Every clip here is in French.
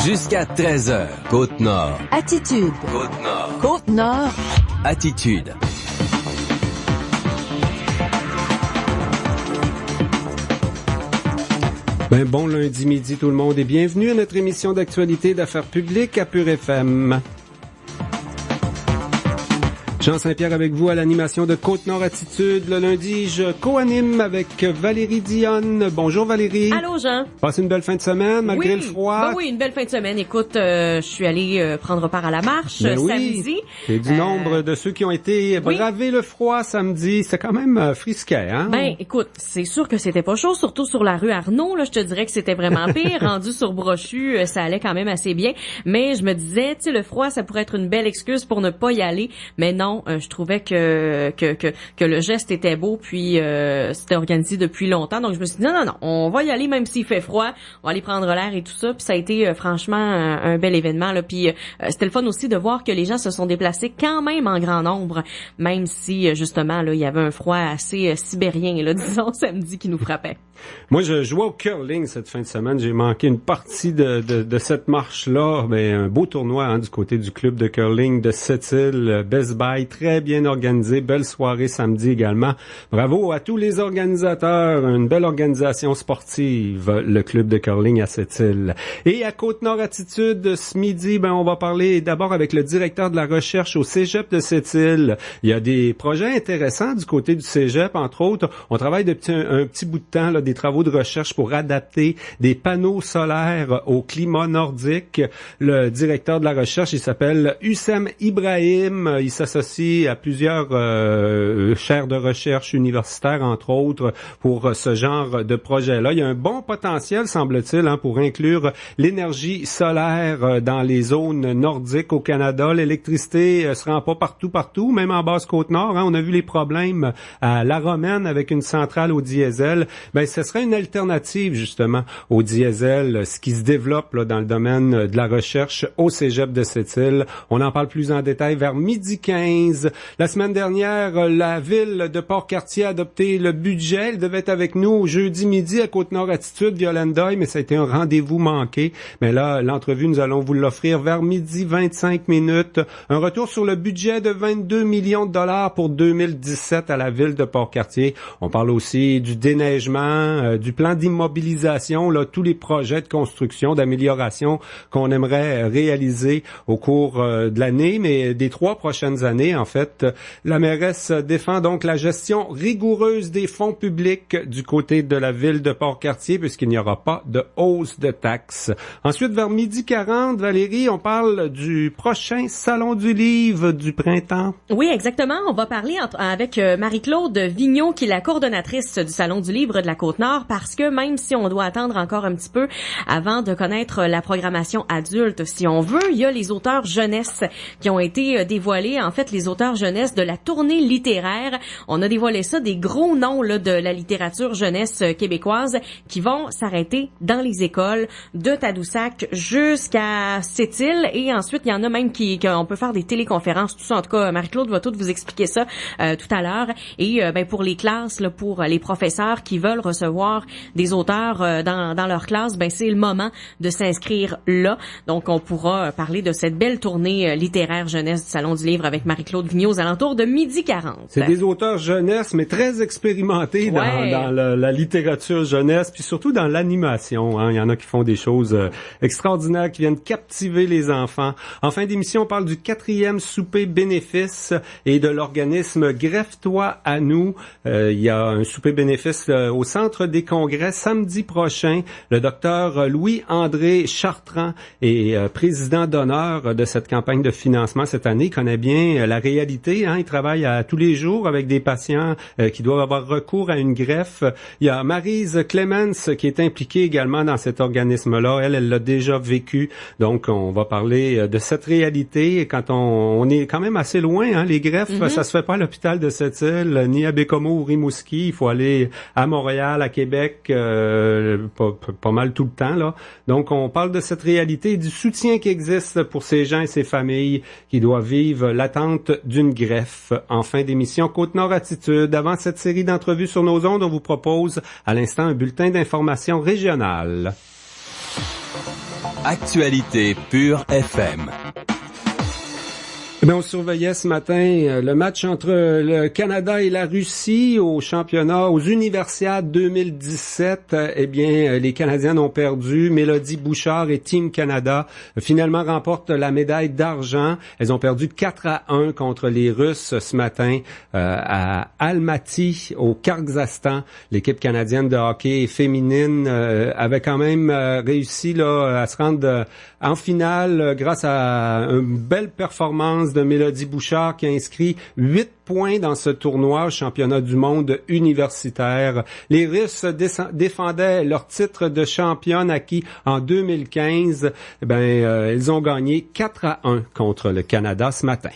Jusqu'à 13h, Côte-Nord. Attitude. Côte-Nord. Côte-Nord. Attitude. Bon lundi midi tout le monde et bienvenue à notre émission d'actualité d'affaires publiques à Pure FM. Jean Saint-Pierre avec vous à l'animation de Côte-Nord Attitude. Le lundi, je co-anime avec Valérie Dionne. Bonjour Valérie. Allô Jean. Passez une belle fin de semaine malgré le froid. Ben oui, une belle fin de semaine. Écoute, je suis allée prendre part à la marche samedi. C'est du nombre de ceux qui ont été braver le froid samedi. C'est quand même frisquet, hein? Ben écoute, c'est sûr que c'était pas chaud, surtout sur la rue Arnaud. Là, je te dirais que c'était vraiment pire. Rendu sur Brochu, ça allait quand même assez bien. Mais je me disais, tu sais, le froid, ça pourrait être une belle excuse pour ne pas y aller. Mais non. Je trouvais que le geste était beau, puis c'était organisé depuis longtemps. Donc je me suis dit non, on va y aller même s'il fait froid, on va aller prendre l'air et tout ça. Puis ça a été franchement un bel événement là. Puis c'était le fun aussi de voir que les gens se sont déplacés quand même en grand nombre, même si justement là il y avait un froid assez sibérien là, disons samedi qui nous frappait. Moi, je jouais au curling cette fin de semaine. J'ai manqué une partie de cette marche-là. Mais un beau tournoi du côté du club de curling de Sept-Îles. Best Buy, très bien organisé. Belle soirée samedi également. Bravo à tous les organisateurs. Une belle organisation sportive, le club de curling à Sept-Îles. Et à Côte-Nord Attitude, ce midi, on va parler d'abord avec le directeur de la recherche au Cégep de Sept-Îles. Il y a des projets intéressants du côté du Cégep, entre autres. On travaille depuis un petit bout de temps là, des travaux de recherche pour adapter des panneaux solaires au climat nordique. Le directeur de la recherche, il s'appelle Hussem Ibrahim. Il s'associe à plusieurs chaires de recherche universitaires, entre autres, pour ce genre de projet-là. Il y a un bon potentiel, semble-t-il, pour inclure l'énergie solaire dans les zones nordiques au Canada. L'électricité se rend pas partout, même en Basse-Côte-Nord. On a vu les problèmes à La Romaine avec une centrale au diesel. Ce serait une alternative, justement, au diesel, ce qui se développe là, dans le domaine de la recherche au Cégep de Sept-Îles. On en parle plus en détail vers 12h15. La semaine dernière, la ville de Port-Cartier a adopté le budget. Elle devait être avec nous jeudi midi à Côte-Nord Attitude, Violaine Doyle, mais ça a été un rendez-vous manqué. Mais là, l'entrevue, nous allons vous l'offrir vers 12h25. Un retour sur le budget de 22 millions de dollars pour 2017 à la ville de Port-Cartier. On parle aussi du déneigement, du plan d'immobilisation, là, tous les projets de construction, d'amélioration qu'on aimerait réaliser au cours de l'année, mais des 3 prochaines années, en fait. La mairesse défend donc la gestion rigoureuse des fonds publics du côté de la ville de Port-Cartier, puisqu'il n'y aura pas de hausse de taxes. Ensuite, vers 12h40, Valérie, on parle du prochain Salon du livre du printemps. Oui, exactement. On va parler avec Marie-Claude Vigneault, qui est la coordonnatrice du Salon du livre de la Côte-Nord, parce que même si on doit attendre encore un petit peu avant de connaître la programmation adulte, si on veut, il y a les auteurs jeunesse qui ont été dévoilés. En fait, les auteurs jeunesse de la tournée littéraire. On a dévoilé ça, des gros noms là, de la littérature jeunesse québécoise qui vont s'arrêter dans les écoles de Tadoussac jusqu'à Sept-Îles. Et ensuite, il y en a même qu'on peut faire des téléconférences. Tout ça, en tout cas, Marie-Claude va tout vous expliquer ça tout à l'heure. Et pour les classes, là, pour les professeurs qui veulent recevoir des auteurs dans leur classe, c'est le moment de s'inscrire là. Donc, on pourra parler de cette belle tournée littéraire jeunesse du Salon du livre avec Marie-Claude Vigneault aux alentours de 12h40. C'est des auteurs jeunesse, mais très expérimentés dans la littérature jeunesse, puis surtout dans l'animation. Il y en a qui font des choses extraordinaires, qui viennent captiver les enfants. En fin d'émission, on parle du 4e souper bénéfice et de l'organisme Greffe-toi à nous. Il y a un souper bénéfice au Centre des congrès samedi prochain. Le docteur Louis-André Chartrand est président d'honneur de cette campagne de financement cette année. Il connaît bien la réalité. Il travaille tous les jours avec des patients qui doivent avoir recours à une greffe. Il y a Maryse Clemens qui est impliquée également dans cet organisme-là. Elle l'a déjà vécu. Donc, on va parler de cette réalité. Quand on est quand même assez loin, les greffes, ça se fait pas à l'hôpital de Sept-Îles, ni à Bécomo ou Rimouski. Il faut aller à Montréal, à Québec, pas mal tout le temps, là. Donc, on parle de cette réalité et du soutien qui existe pour ces gens et ces familles qui doivent vivre l'attente d'une greffe. En fin d'émission, Côte-Nord Attitude. Avant cette série d'entrevues sur nos ondes, on vous propose à l'instant un bulletin d'information régionale. Actualité Pure FM. Eh bien, on surveillait ce matin le match entre le Canada et la Russie au championnat, aux Universiades 2017. Eh bien, les Canadiennes ont perdu. Mélodie Bouchard et Team Canada finalement remportent la médaille d'argent. Elles ont perdu 4-1 contre les Russes ce matin à Almaty, au Kazakhstan. L'équipe canadienne de hockey féminine avait quand même réussi là à se rendre en finale grâce à une belle performance de Mélodie Bouchard qui a inscrit 8 points dans ce tournoi au championnat du monde universitaire. Les Russes défendaient leur titre de championne acquis en 2015. Ils ont gagné 4-1 contre le Canada ce matin.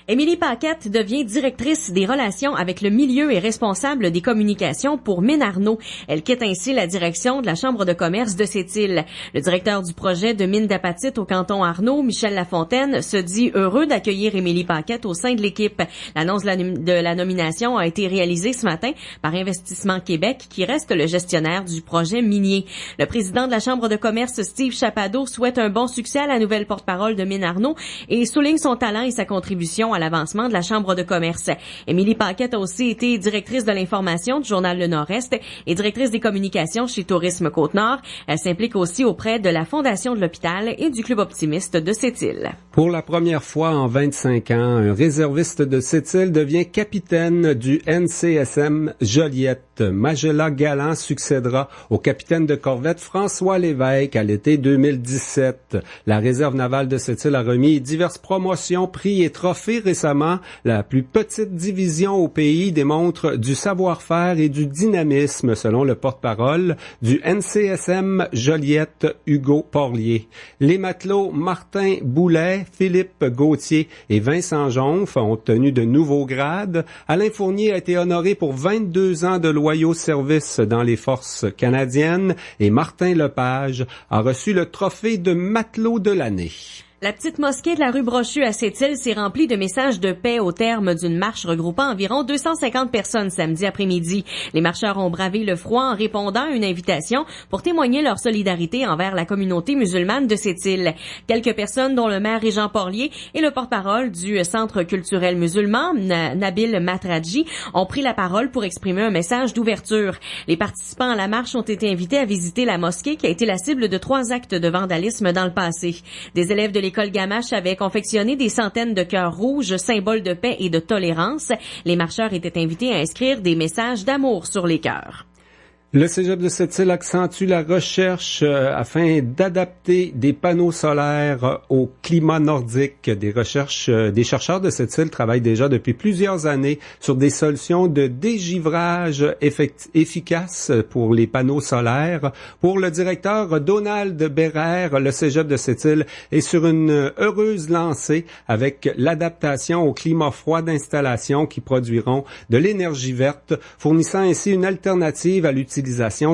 Émilie Paquette devient directrice des relations avec le milieu et responsable des communications pour Mines Arnaud. Elle quitte ainsi la direction de la Chambre de commerce de Sept-Îles. Le directeur du projet de mine d'apatite au canton Arnaud, Michel Lafontaine, se dit heureux d'accueillir Émilie Paquette au sein de l'équipe. L'annonce de la nomination a été réalisée ce matin par Investissement Québec, qui reste le gestionnaire du projet minier. Le président de la Chambre de commerce, Steve Chapado, souhaite un bon succès à la nouvelle porte-parole de Mines Arnaud et souligne son talent et sa contribution à l'avancement de la Chambre de commerce. Émilie Paquette a aussi été directrice de l'information du journal Le Nord-Est et directrice des communications chez Tourisme Côte-Nord. Elle s'implique aussi auprès de la Fondation de l'Hôpital et du Club optimiste de Sept-Îles. Pour la première fois en 25 ans, un réserviste de Sept-Îles devient capitaine du NCSM Joliette. Magella Galland succédera au capitaine de corvette François Lévesque à l'été 2017. La réserve navale de Sept-Îles a remis diverses promotions, prix et trophées récemment. La plus petite division au pays démontre du savoir-faire et du dynamisme, selon le porte-parole du NCSM Joliette, Hugo Porlier. Les matelots Martin Boulet, Philippe Gauthier et Vincent Jonf ont obtenu de nouveaux grades. Alain Fournier a été honoré pour 22 ans de loyaux services dans les forces canadiennes et Martin Lepage a reçu le trophée de matelot de l'année. La petite mosquée de la rue Brochu à Sept-Îles s'est remplie de messages de paix au terme d'une marche regroupant environ 250 personnes samedi après-midi. Les marcheurs ont bravé le froid en répondant à une invitation pour témoigner leur solidarité envers la communauté musulmane de Sept-Îles. Quelques personnes, dont le maire Régent Porlier et le porte-parole du Centre culturel musulman, Nabil Matradji, ont pris la parole pour exprimer un message d'ouverture. Les participants à la marche ont été invités à visiter la mosquée qui a été la cible de 3 actes de vandalisme dans le passé. Des élèves de l'école Gamache avait confectionné des centaines de cœurs rouges, symboles de paix et de tolérance. Les marcheurs étaient invités à inscrire des messages d'amour sur les cœurs. Le Cégep de Sept-Îles accentue la recherche afin d'adapter des panneaux solaires au climat nordique. Des chercheurs de Sept-Îles travaillent déjà depuis plusieurs années sur des solutions de dégivrage efficaces pour les panneaux solaires. Pour le directeur Donald Bérère, le Cégep de Sept-Îles est sur une heureuse lancée avec l'adaptation au climat froid d'installations qui produiront de l'énergie verte, fournissant ainsi une alternative à l'utilisation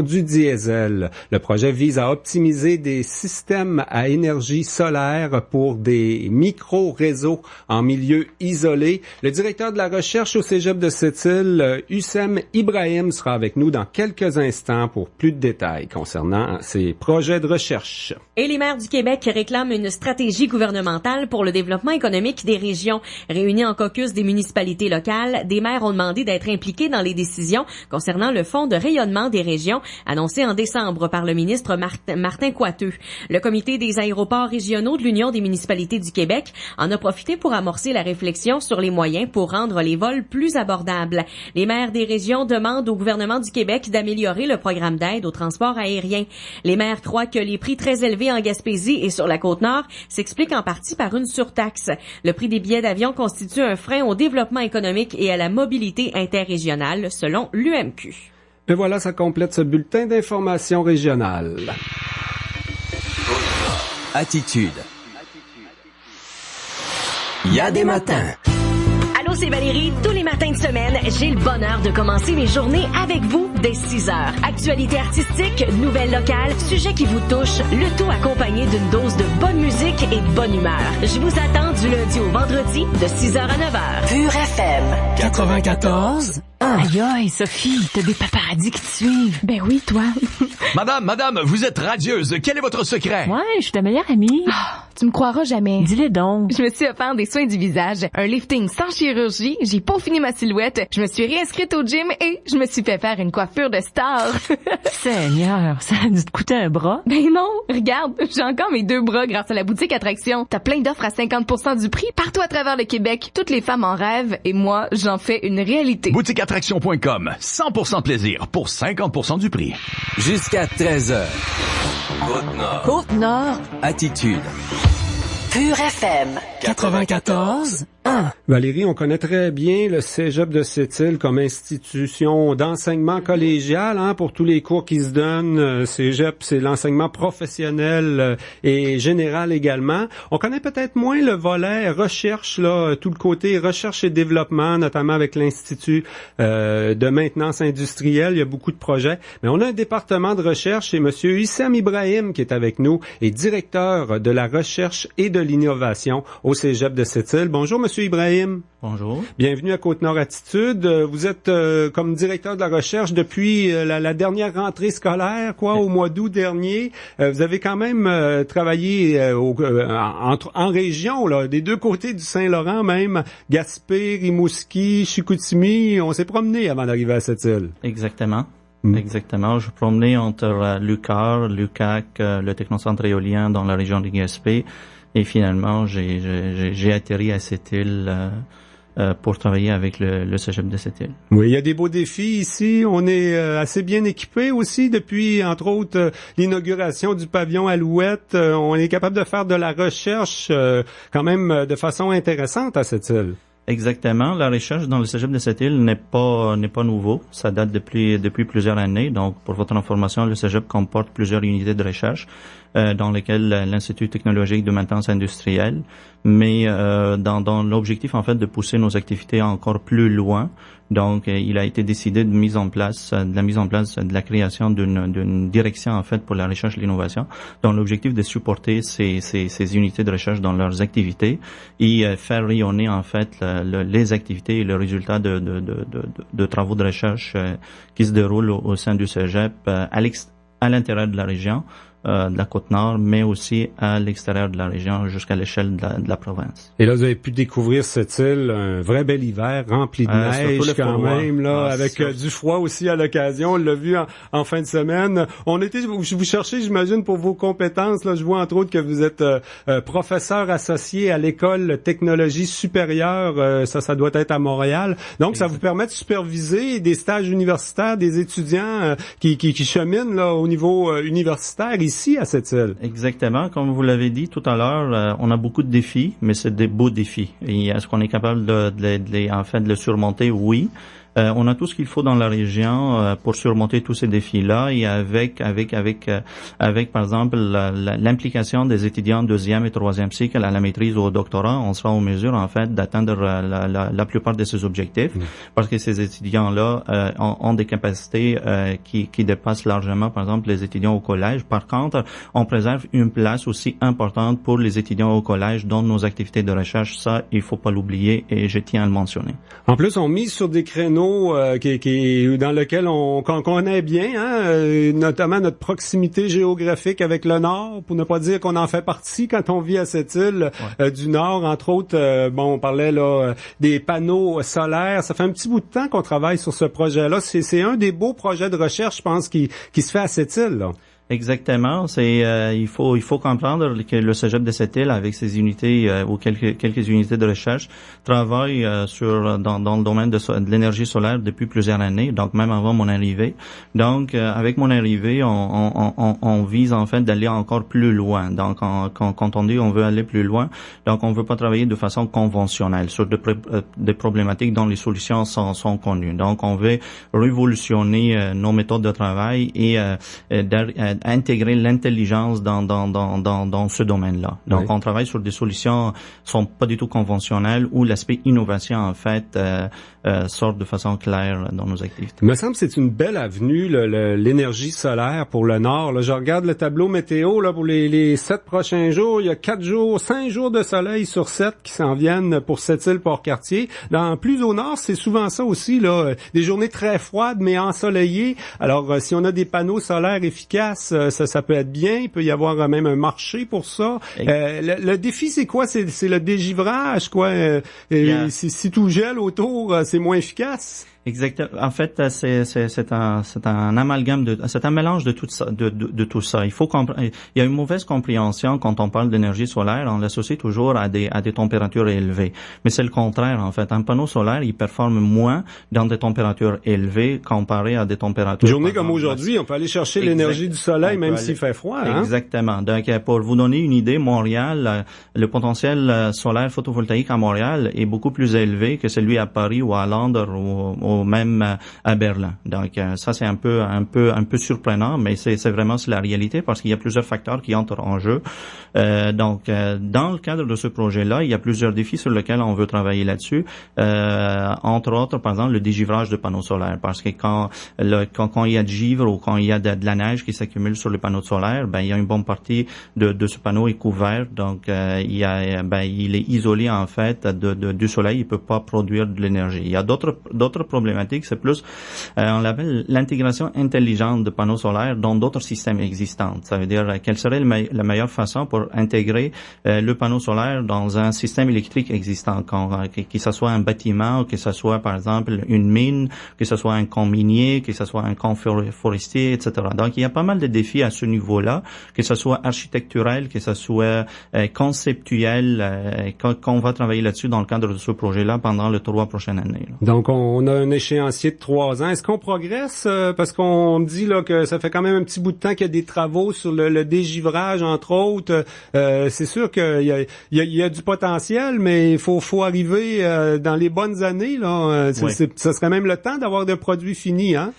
du diesel. Le projet vise à optimiser des systèmes à énergie solaire pour des micro-réseaux en milieu isolé. Le directeur de la recherche au Cégep de Sept-Îles, Hussem Ibrahim, sera avec nous dans quelques instants pour plus de détails concernant ces projets de recherche. Et les maires du Québec réclament une stratégie gouvernementale pour le développement économique des régions. Réunis en caucus des municipalités locales, des maires ont demandé d'être impliqués dans les décisions concernant le fonds de rayonnement des régions, annoncé en décembre par le ministre Martin Coiteux. Le comité des aéroports régionaux de l'Union des municipalités du Québec en a profité pour amorcer la réflexion sur les moyens pour rendre les vols plus abordables. Les maires des régions demandent au gouvernement du Québec d'améliorer le programme d'aide au transport aérien. Les maires croient que les prix très élevés en Gaspésie et sur la Côte-Nord s'expliquent en partie par une surtaxe. Le prix des billets d'avion constitue un frein au développement économique et à la mobilité interrégionale, selon l'UMQ. Et voilà, ça complète ce bulletin d'information régionale. Attitude. Il y a des matins. Allô, c'est Valérie. Tous les matins de semaine, j'ai le bonheur de commencer mes journées avec vous dès 6 heures. Actualité artistique, nouvelles locales, sujets qui vous touchent, le tout accompagné d'une dose de bonne musique et de bonne humeur. Je vous attends du lundi au vendredi de 6h à 9h. Pure FM 94. Aïe, aïe, Sophie, t'as des paparazzis qui te suivent. Ben oui, toi. Madame, vous êtes radieuse. Quel est votre secret? Ouais, je suis ta meilleure amie. Tu me croiras jamais. Dis-le donc. Je me suis offert des soins du visage, un lifting sans chirurgie, j'ai peaufiné ma silhouette, je me suis réinscrite au gym et je me suis fait faire une coiffure de star. Seigneur, ça a dû te coûter un bras. Ben non, regarde, j'ai encore mes 2 bras grâce à la boutique Attraction. T'as plein d'offres à 50% du prix partout à travers le Québec. Toutes les femmes en rêvent et moi, j'en fais une réalité. Boutiqueattraction.com. 100% plaisir pour 50% du prix. Jusqu'à 13h. Côte-Nord. Côte-Nord. Attitude. Pure FM. 94. Valérie, on connaît très bien le Cégep de Sept-Îles comme institution d'enseignement collégial pour tous les cours qui se donnent. Cégep, c'est l'enseignement professionnel et général également. On connaît peut-être moins le volet recherche, là, tout le côté recherche et développement, notamment avec l'Institut de maintenance industrielle. Il y a beaucoup de projets. Mais on a un département de recherche et Monsieur Issam Ibrahim qui est avec nous est directeur de la recherche et de l'innovation au Cégep de Sept-Îles. Bonjour, Monsieur Ibrahim. Bonjour. Bienvenue à Côte-Nord Attitude. Vous êtes comme directeur de la recherche depuis la dernière rentrée scolaire, au mois d'août dernier. Vous avez quand même travaillé en région, là, des 2 côtés du Saint-Laurent même, Gaspé, Rimouski, Chicoutimi. On s'est promené avant d'arriver à cette île. Exactement. Exactement. Je promenais entre l'UQAR, l'UQAC, le Technocentre éolien dans la région de Gaspé. Et finalement, j'ai atterri à cette île pour travailler avec le Cégep de cette île. Oui, il y a des beaux défis ici. On est assez bien équipés aussi depuis, entre autres, l'inauguration du pavillon Alouette. On est capable de faire de la recherche quand même de façon intéressante à cette île. Exactement. La recherche dans le Cégep de cette île n'est pas nouveau. Ça date depuis plusieurs années. Donc, pour votre information, le Cégep comporte plusieurs unités de recherche dans lesquelles l'Institut technologique de maintenance industrielle, mais dans l'objectif en fait de pousser nos activités encore plus loin. Donc, il a été décidé de la mise en place de la création d'une direction en fait pour la recherche et l'innovation, dont l'objectif de supporter ces unités de recherche dans leurs activités et faire rayonner en fait les activités et le résultat de travaux de recherche qui se déroulent au sein du Cégep à l'intérieur de la région. De la Côte-Nord, mais aussi à l'extérieur de la région jusqu'à l'échelle de la province. Et là, vous avez pu découvrir cette île, un vrai bel hiver rempli de neige quand même, là, avec du froid aussi à l'occasion. On l'a vu en fin de semaine. Vous cherchez, j'imagine, pour vos compétences. Là, je vois entre autres que vous êtes professeur associé à l'école technologie supérieure. Ça doit être à Montréal. Donc, ça vous permet de superviser des stages universitaires, des étudiants qui cheminent là au niveau universitaire ici à cette île. Exactement. Comme vous l'avez dit tout à l'heure, on a beaucoup de défis, mais c'est des beaux défis. Et est-ce qu'on est capable de le surmonter? Oui. On a tout ce qu'il faut dans la région pour surmonter tous ces défis-là et avec par exemple l'implication des étudiants 2e et 3e cycle à la maîtrise ou au doctorat, on sera en mesure en fait d'atteindre la plupart de ces objectifs parce que ces étudiants-là ont des capacités qui dépassent largement par exemple les étudiants au collège. Par contre, on préserve une place aussi importante pour les étudiants au collège dans nos activités de recherche. Ça, il faut pas l'oublier et je tiens à le mentionner. En plus, on mise sur des créneaux dans lequel qu'on connaît bien, notamment notre proximité géographique avec le Nord, pour ne pas dire qu'on en fait partie quand on vit à cette île du Nord. Entre autres, on parlait là des panneaux solaires. Ça fait un petit bout de temps qu'on travaille sur ce projet-là. C'est un des beaux projets de recherche, je pense, qui se fait à cette île, là. Exactement. Il faut comprendre que le Cégep de cette île, avec ses unités ou quelques unités de recherche, travaille dans le domaine de l'énergie solaire depuis plusieurs années, donc même avant mon arrivée. Donc, avec mon arrivée, on vise en fait d'aller encore plus loin. Donc, quand on dit on veut aller plus loin, donc on veut pas travailler de façon conventionnelle sur des problématiques dont les solutions sont connues. Donc, on veut révolutionner nos méthodes de travail et intégrer l'intelligence dans ce domaine-là. Donc, on travaille sur des solutions qui sont pas du tout conventionnelles où l'aspect innovation, en fait, sort de façon claire dans nos activités. Il me semble que c'est une belle avenue, l'énergie solaire pour le Nord. Là, je regarde le tableau météo là pour les 7 prochains jours. Il y a 5 jours de soleil sur 7 qui s'en viennent pour Sept-Îles-Port-Cartier. Plus au Nord, c'est souvent ça aussi, là, des journées très froides mais ensoleillées. Alors, si on a des panneaux solaires efficaces, ça peut être bien. Il peut y avoir même un marché pour ça. Le défi, c'est quoi? C'est le dégivrage, quoi. Si tout gèle autour, c'est moins efficace. Exactement. En fait, c'est un amalgame c'est un mélange de tout ça, de tout ça. Il y a une mauvaise compréhension quand on parle d'énergie solaire. On l'associe toujours à des températures élevées. Mais c'est le contraire, en fait. Un panneau solaire, il performe moins dans des températures élevées comparé à des températures. Une journée comme aujourd'hui, on peut aller chercher l'énergie du soleil même s'il fait froid, hein? Exactement. Donc, pour vous donner une idée, Montréal, le potentiel solaire photovoltaïque à Montréal est beaucoup plus élevé que celui à Paris ou à Londres ou même à Berlin. Donc ça c'est un peu surprenant, mais c'est vraiment la réalité parce qu'il y a plusieurs facteurs qui entrent en jeu. Donc dans le cadre de ce projet-là, il y a plusieurs défis sur lesquels on veut travailler là-dessus. Entre autres, par exemple, le dégivrage de panneaux solaires, parce que quand il y a de givre ou quand il y a de la neige qui s'accumule sur les panneaux solaires, il y a une bonne partie de ce panneau est couvert, donc il est isolé en fait du soleil, il peut pas produire de l'énergie. Il y a d'autres problématiques, c'est plus on l'appelle l'intégration intelligente de panneaux solaires dans d'autres systèmes existants. Ça veut dire quelle serait la meilleure façon pour intégrer le panneau solaire dans un système électrique existant, que ce soit un bâtiment, que ce soit par exemple une mine, que ce soit un camp minier, que ce soit un camp forestier, etc. Donc il y a pas mal de défis à ce niveau-là, que ce soit architecturel, que ce soit conceptuel, qu'on va travailler là-dessus dans le cadre de ce projet-là pendant les 3 prochaines années. Là. Donc on a un échéancier de 3 ans. Est-ce qu'on progresse? Parce qu'on me dit là que ça fait quand même un petit bout de temps qu'il y a des travaux sur le dégivrage, entre autres. C'est sûr qu'il y a du potentiel, mais il faut arriver dans les bonnes années. Là. Ça serait même le temps d'avoir des produits finis, hein?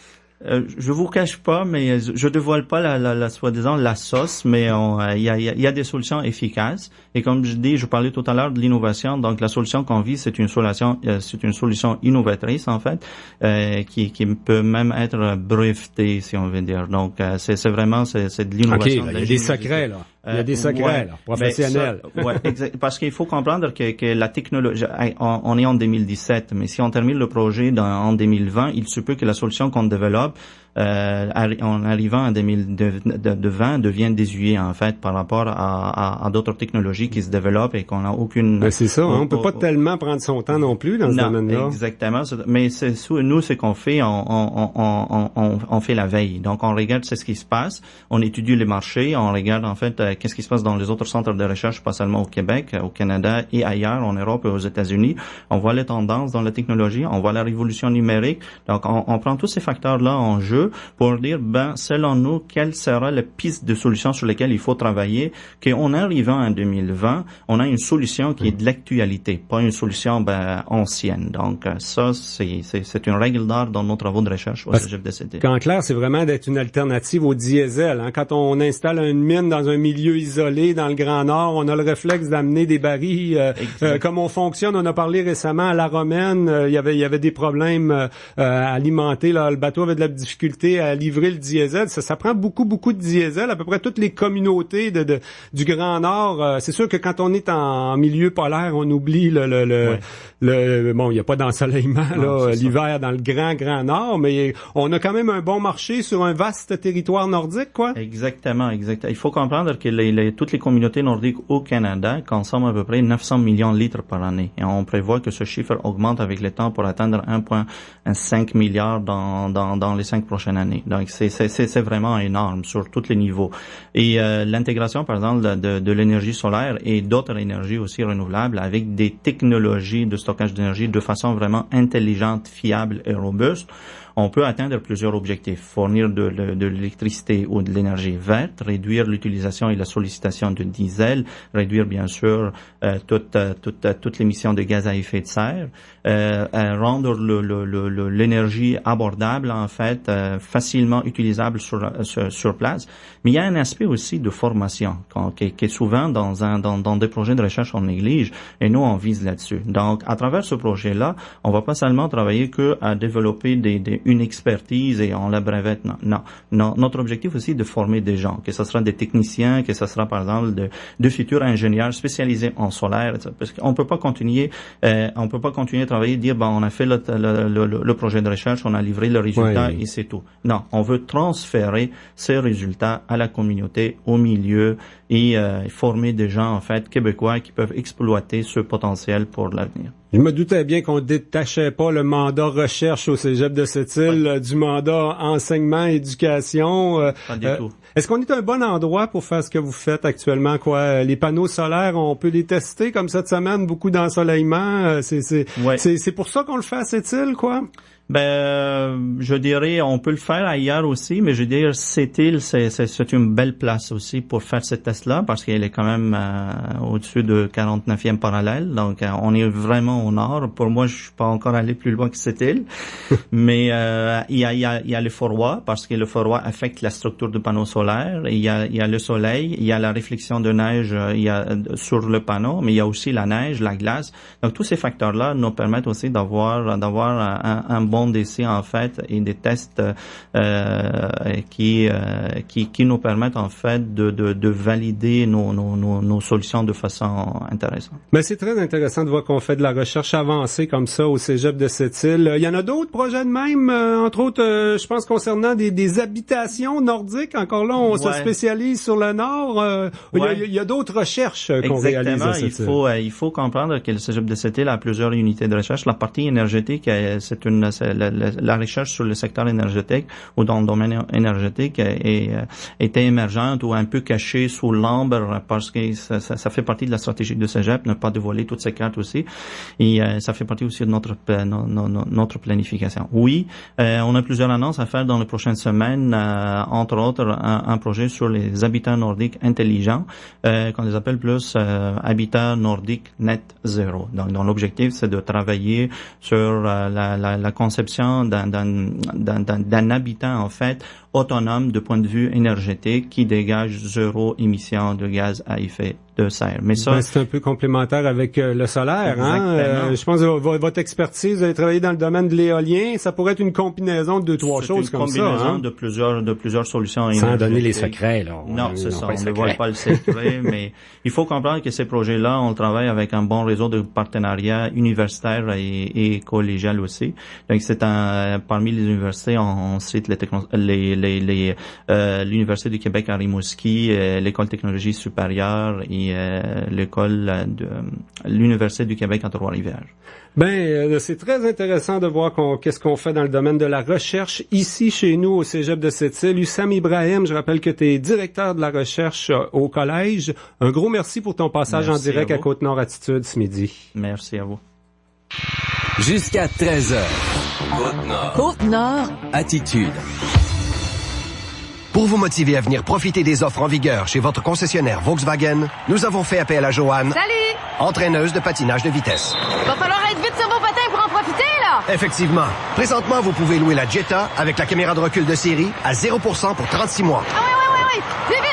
Je vous cache pas, mais je dévoile pas la soi-disant la sauce, mais il y a des solutions efficaces. Et comme je dis, je parlais tout à l'heure de l'innovation. Donc la solution qu'on vise, c'est une solution innovatrice en fait, qui peut même être brevetée, si on veut dire. Donc c'est vraiment c'est de l'innovation. Okay, il y a des secrets là. Il y a des secrets là, professionnels. Exact, parce qu'il faut comprendre que la technologie, on est en 2017, mais si on termine le projet en 2020, il se peut que la solution qu'on développe en arrivant à 2020 devient désuet en fait par rapport à d'autres technologies qui se développent et qu'on n'a aucune. Ben c'est ça, on peut pas tellement prendre son temps non plus dans ce domaine-là. Exactement, mais nous ce qu'on fait, on fait la veille. Donc on regarde ce qui se passe, on étudie les marchés, on regarde en fait qu'est-ce qui se passe dans les autres centres de recherche, pas seulement au Québec, au Canada et ailleurs, en Europe et aux États-Unis. On voit les tendances dans la technologie, on voit la révolution numérique. Donc on prend tous ces facteurs-là en jeu pour dire, selon nous, quelle sera la piste de solution sur laquelle il faut travailler, qu'en arrivant en 2020, on a une solution qui est de l'actualité, pas une solution ancienne. Donc ça, c'est une règle d'art dans nos travaux de recherche au Cégep de Sept-Îles. En clair, c'est vraiment d'être une alternative au diesel. Hein. Quand on installe une mine dans un milieu isolé, dans le Grand Nord, on a le réflexe d'amener des barils. Comme on fonctionne, on a parlé récemment à La Romaine, il y avait des problèmes à alimenter. Là, le bateau avait de la difficulté à livrer le diesel. Ça prend beaucoup de diesel. À peu près toutes les communautés du Grand Nord. C'est sûr que quand on est en milieu polaire, on oublie il y a pas d'ensoleillement l'hiver dans le Grand Nord, mais on a quand même un bon marché sur un vaste territoire nordique, quoi. Exactement. Il faut comprendre que toutes les communautés nordiques au Canada consomment à peu près 900 millions de litres par année. Et on prévoit que ce chiffre augmente avec le temps pour atteindre 1,5 milliard dans les 5 prochaines années. Donc c'est vraiment énorme sur tous les niveaux. Et l'intégration, par exemple, de l'énergie solaire et d'autres énergies aussi renouvelables avec des technologies de stockage d'énergie de façon vraiment intelligente, fiable et robuste, on peut atteindre plusieurs objectifs. Fournir de l'électricité ou de l'énergie verte, réduire l'utilisation et la sollicitation de diesel, réduire bien sûr toute l'émission de gaz à effet de serre, rendre l'énergie abordable en fait, facilement utilisable sur place. Mais il y a un aspect aussi de formation qui est souvent dans des projets de recherche on néglige et nous on vise là-dessus. Donc à travers ce projet-là, on va pas seulement travailler que à développer une expertise et on la brevette. Non. Notre objectif aussi est de former des gens, que ce sera des techniciens, que ce sera par exemple de futurs ingénieurs spécialisés en solaire, parce qu'on peut pas continuer à travailler et dire on a fait le projet de recherche, on a livré le résultat et c'est tout. Non, on veut transférer ces résultats à la communauté, au milieu et former des gens en fait québécois qui peuvent exploiter ce potentiel pour l'avenir. Je me doutais bien qu'on détachait pas le mandat recherche au Cégep de Sept-Îles du mandat enseignement, éducation. Pas du tout. Est-ce qu'on est un bon endroit pour faire ce que vous faites actuellement, quoi? Les panneaux solaires, on peut les tester comme cette semaine, beaucoup d'ensoleillement. C'est pour ça qu'on le fait à Sept-Îles, quoi? Je dirais, on peut le faire ailleurs aussi, mais je veux dire, Sept-Îles, c'est une belle place aussi pour faire ce test-là, parce qu'elle est quand même au-dessus de 49e parallèle, donc on est vraiment au nord. Pour moi, je suis pas encore allé plus loin que Sept-Îles, mais il y a le froid, parce que le froid affecte la structure du panneau solaire. Il y a le soleil, il y a la réflexion de neige, sur le panneau, mais il y a aussi la neige, la glace. Donc tous ces facteurs-là nous permettent aussi d'avoir un bon d'essais en fait et des tests qui nous permettent en fait de valider nos solutions de façon intéressante. Mais c'est très intéressant de voir qu'on fait de la recherche avancée comme ça au Cégep de Sept-Îles. Il y en a d'autres projets de même, entre autres, je pense concernant des habitations nordiques. Encore là, on se spécialise sur le nord. Il y a d'autres recherches qu'on réalise à Sept-Îles. Il faut comprendre que le Cégep de Sept-Îles a plusieurs unités de recherche. La partie énergétique, c'est la recherche sur le secteur énergétique ou dans le domaine énergétique était émergente ou un peu cachée sous l'ombre parce que ça fait partie de la stratégie de Cégep, ne pas dévoiler toutes ces cartes aussi. Et ça fait partie aussi de notre planification. Oui, on a plusieurs annonces à faire dans les prochaines semaines, entre autres un projet sur les habitats nordiques intelligents, qu'on les appelle plus habitats nordiques net zéro. Donc l'objectif, c'est de travailler sur la conception d'un habitat en fait autonome de point de vue énergétique qui dégage zéro émission de gaz à effet de serre. Mais ça, c'est un peu complémentaire avec le solaire. Je pense que votre expertise, vous avez travaillé dans le domaine de l'éolien, ça pourrait être une combinaison de 2-3 choses comme ça. C'est une combinaison de plusieurs solutions énergétiques. Sans donner les secrets, là. Non, c'est ça. On ne dévoile pas le secret, mais il faut comprendre que ces projets-là, on travaille avec un bon réseau de partenariats universitaires et collégial aussi. Donc, c'est parmi les universités, on cite l'Université du Québec à Rimouski, l'École de technologie supérieure et l'Université du Québec à Trois-Rivières. C'est très intéressant de voir qu'est-ce qu'on fait dans le domaine de la recherche ici chez nous au Cégep de Sept-Îles. Hussam Ibrahim, je rappelle que tu es directeur de la recherche au collège. Un gros merci pour ton passage en direct à Côte-Nord Attitude ce midi. Merci à vous. Jusqu'à 13h. Côte-Nord. Côte-Nord. Attitude. Pour vous motiver à venir profiter des offres en vigueur chez votre concessionnaire Volkswagen, nous avons fait appel à Joanne, Salut! entraîneuse de patinage de vitesse. Va falloir être vite sur vos patins pour en profiter, là! Effectivement. Présentement, vous pouvez louer la Jetta avec la caméra de recul de série à 0% pour 36 mois. Ah oui! Plus vite!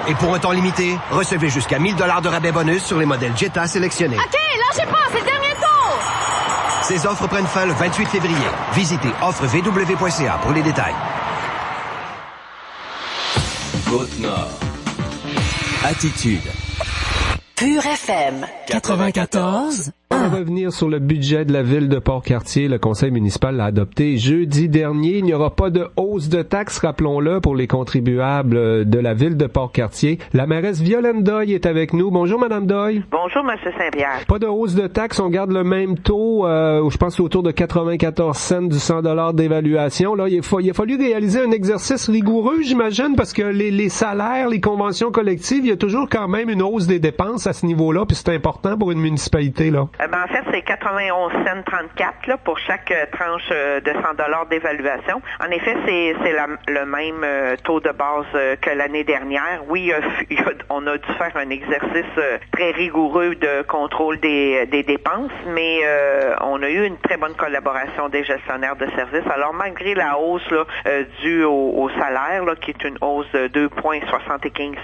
Et pour un temps limité, recevez jusqu'à 1000 $ de rabais bonus sur les modèles Jetta sélectionnés. OK, lâchez pas, c'est le dernier tour! Ces offres prennent fin le 28 février. Visitez offrevw.ca pour les détails. Côte-Nord. Attitude. Pure FM 94. On va revenir sur le budget de la ville de Port-Cartier. Le conseil municipal l'a adopté jeudi dernier. Il n'y aura pas de hausse de taxes, rappelons-le, pour les contribuables de la ville de Port-Cartier. La mairesse Violaine Doyle est avec nous. Bonjour, Madame Doyle. Bonjour, Monsieur Saint-Pierre. Pas de hausse de taxes, on garde le même taux, je pense autour de 94 cents du 100 $ d'évaluation. Là, il a fallu réaliser un exercice rigoureux, j'imagine, parce que les salaires, les conventions collectives, il y a toujours quand même une hausse des dépenses à ce niveau-là, puis c'est important. important pour une municipalité, là? En fait, c'est 91 cents 34 là, pour chaque tranche de 100 $ d'évaluation. En effet, c'est le même taux de base que l'année dernière. Oui, on a dû faire un exercice très rigoureux de contrôle des dépenses, mais on a eu une très bonne collaboration des gestionnaires de services. Alors, malgré la hausse là, due au salaire, là, qui est une hausse de 2,75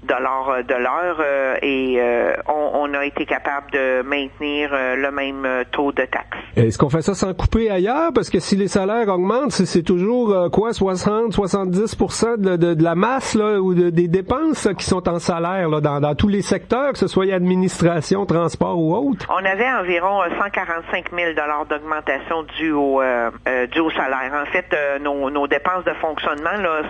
$ de l'heure, et on a été capable de maintenir le même taux de taxe. Est-ce qu'on fait ça sans couper ailleurs? Parce que si les salaires augmentent, c'est toujours 60-70% de la masse là, ou des dépenses qui sont en salaire là, dans tous les secteurs, que ce soit administration, transport ou autre? On avait environ 145 000 $ d'augmentation due au salaire. En fait, nos dépenses de fonctionnement là,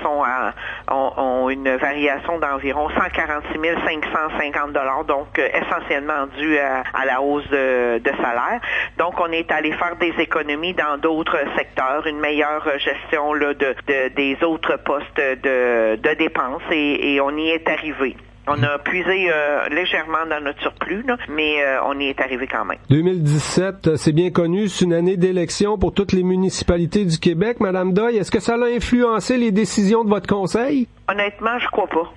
ont une variation d'environ 146 550 $, donc essentiellement due à la hausse de salaire. Donc, on est allé faire des économies dans d'autres secteurs, une meilleure gestion là, des autres postes de dépenses et on y est arrivé. On a puisé légèrement dans notre surplus, là, mais on y est arrivé quand même. 2017, c'est bien connu, c'est une année d'élection pour toutes les municipalités du Québec. Madame Doyle, est-ce que ça a influencé les décisions de votre conseil? Honnêtement, je crois pas.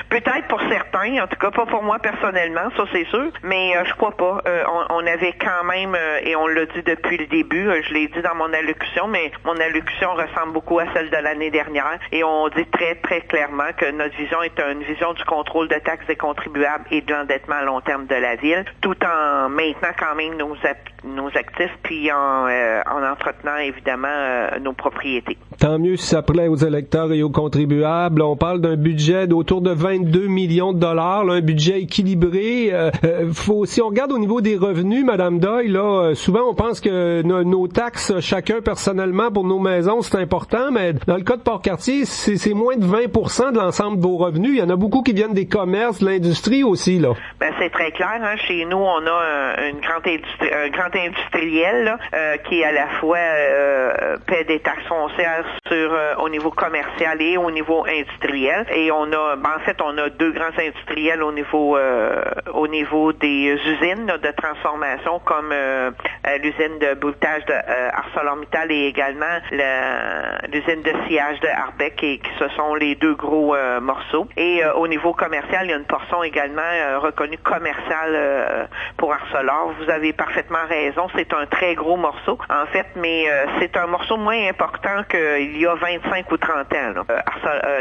Peut-être pour certains, en tout cas pas pour moi personnellement, ça c'est sûr, mais je crois pas. On avait quand même, et on l'a dit depuis le début, je l'ai dit dans mon allocution, mais mon allocution ressemble beaucoup à celle de l'année dernière, et on dit très très clairement que notre vision est une vision du contrôle de taxes des contribuables et de l'endettement à long terme de la ville, tout en maintenant quand même nos actifs, puis en entretenant évidemment nos propriétés. Tant mieux si ça plaît aux électeurs et aux contribuables. On parle d'un budget d'autour de 22 millions de dollars, là, un budget équilibré. Si on regarde au niveau des revenus, Madame Doyle, là, souvent on pense que nos taxes, chacun personnellement pour nos maisons, c'est important, mais dans le cas de Port-Cartier, c'est moins de 20% de l'ensemble de vos revenus. Il y en a beaucoup qui viennent des commerces, de l'industrie aussi, là. Ben c'est très clair. Hein? Chez nous, on a un grand industriel là, qui à la fois paie des taxes foncières au niveau commercial et au niveau industriel. Et on a deux grands industriels au niveau des usines là, de transformation, comme l'usine de bouletage de ArcelorMittal et également l'usine de sciage de Arbec, qui ce sont les deux gros morceaux. Et au niveau commercial, il y a une portion également reconnue commerciale pour Arcelor. Vous avez parfaitement raison, c'est un très gros morceau, en fait, mais c'est un morceau moins important qu'il y a 25 ou 30 ans.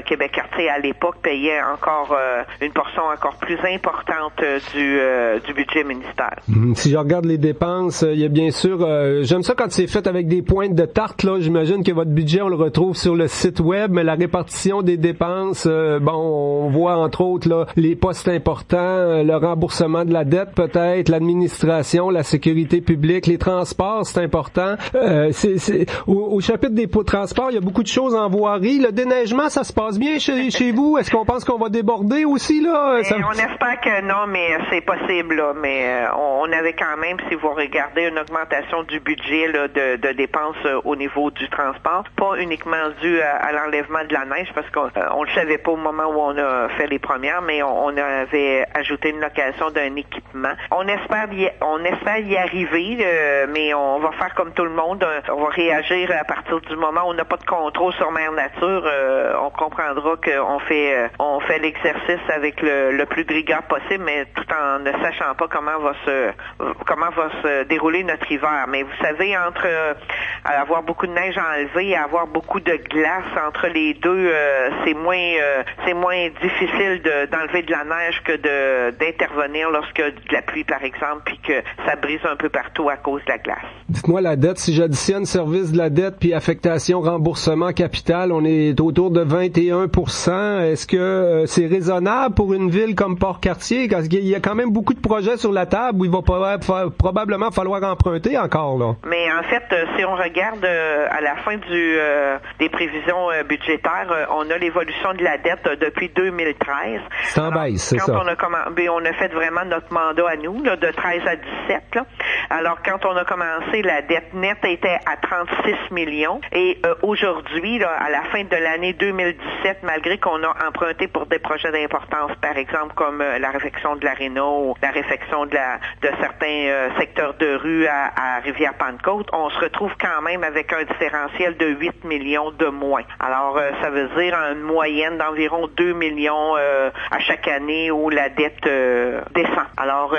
Québec-Cartier, à l'époque, payait encore une portion encore plus importante du budget ministériel. Si je regarde les dépenses, il y a bien sûr, j'aime ça quand c'est fait avec des pointes de tarte, là. J'imagine que votre budget, on le retrouve sur le site web, mais la répartition des dépenses, on voit entre autres là, les postes importants, le remboursement de la dette peut-être, l'administration, la sécurité publique, les transports, c'est important. Au chapitre des transports, il y a beaucoup de choses en voirie. Le déneigement, ça se passe bien chez vous? Est-ce qu'on pense qu'on va déborder aussi, là? On espère que non, mais c'est possible, là. Mais on avait quand même, si vous regardez, une augmentation du budget là, de dépenses au niveau du transport, pas uniquement dû à l'enlèvement de la neige, parce qu'on le savait pas au moment où on a fait les premières, mais on avait ajouté une location d'un équipement. On espère y arriver, mais on va faire comme tout le monde. On va réagir à partir du moment où on n'a pas de contrôle sur Mère Nature. On comprendra qu'on fait l'exercice avec le plus de rigueur possible, mais tout en ne sachant pas comment va se dérouler notre hiver. Mais vous savez, entre avoir beaucoup de neige enlevée et avoir beaucoup de glace entre les deux, c'est moins difficile d'enlever de la neige que d'intervenir lorsque de la pluie, par exemple, puis que ça brise un peu partout à cause de la glace. Dites-moi la dette, si j'additionne service de la dette puis affectation, remboursement, capital, on est autour de 21%. Est-ce que c'est raisonnable pour une ville comme Port-Cartier? Parce qu'il y a quand même beaucoup de projets sur la table où il va probablement falloir emprunter encore, là. Mais en fait, si on regarde à la fin des prévisions budgétaires, on a l'évolution de la dette depuis 2013. C'est en baisse, c'est ça. On a fait vraiment notre mandat à nous, là, de 13 à 17, là. Alors, quand on a commencé, la dette nette était à 36 millions. Et aujourd'hui, là, à la fin de l'année 2017, malgré qu'on a emprunté pour des projets d'importance, par exemple comme la réfection de l'aréna ou la réfection de certains secteurs de rue à Rivière-Pentecôte, on se retrouve quand même avec un différentiel de 8 millions de moins. Alors, ça veut dire une moyenne d'environ 2 millions à chaque année où la dette descend. Alors,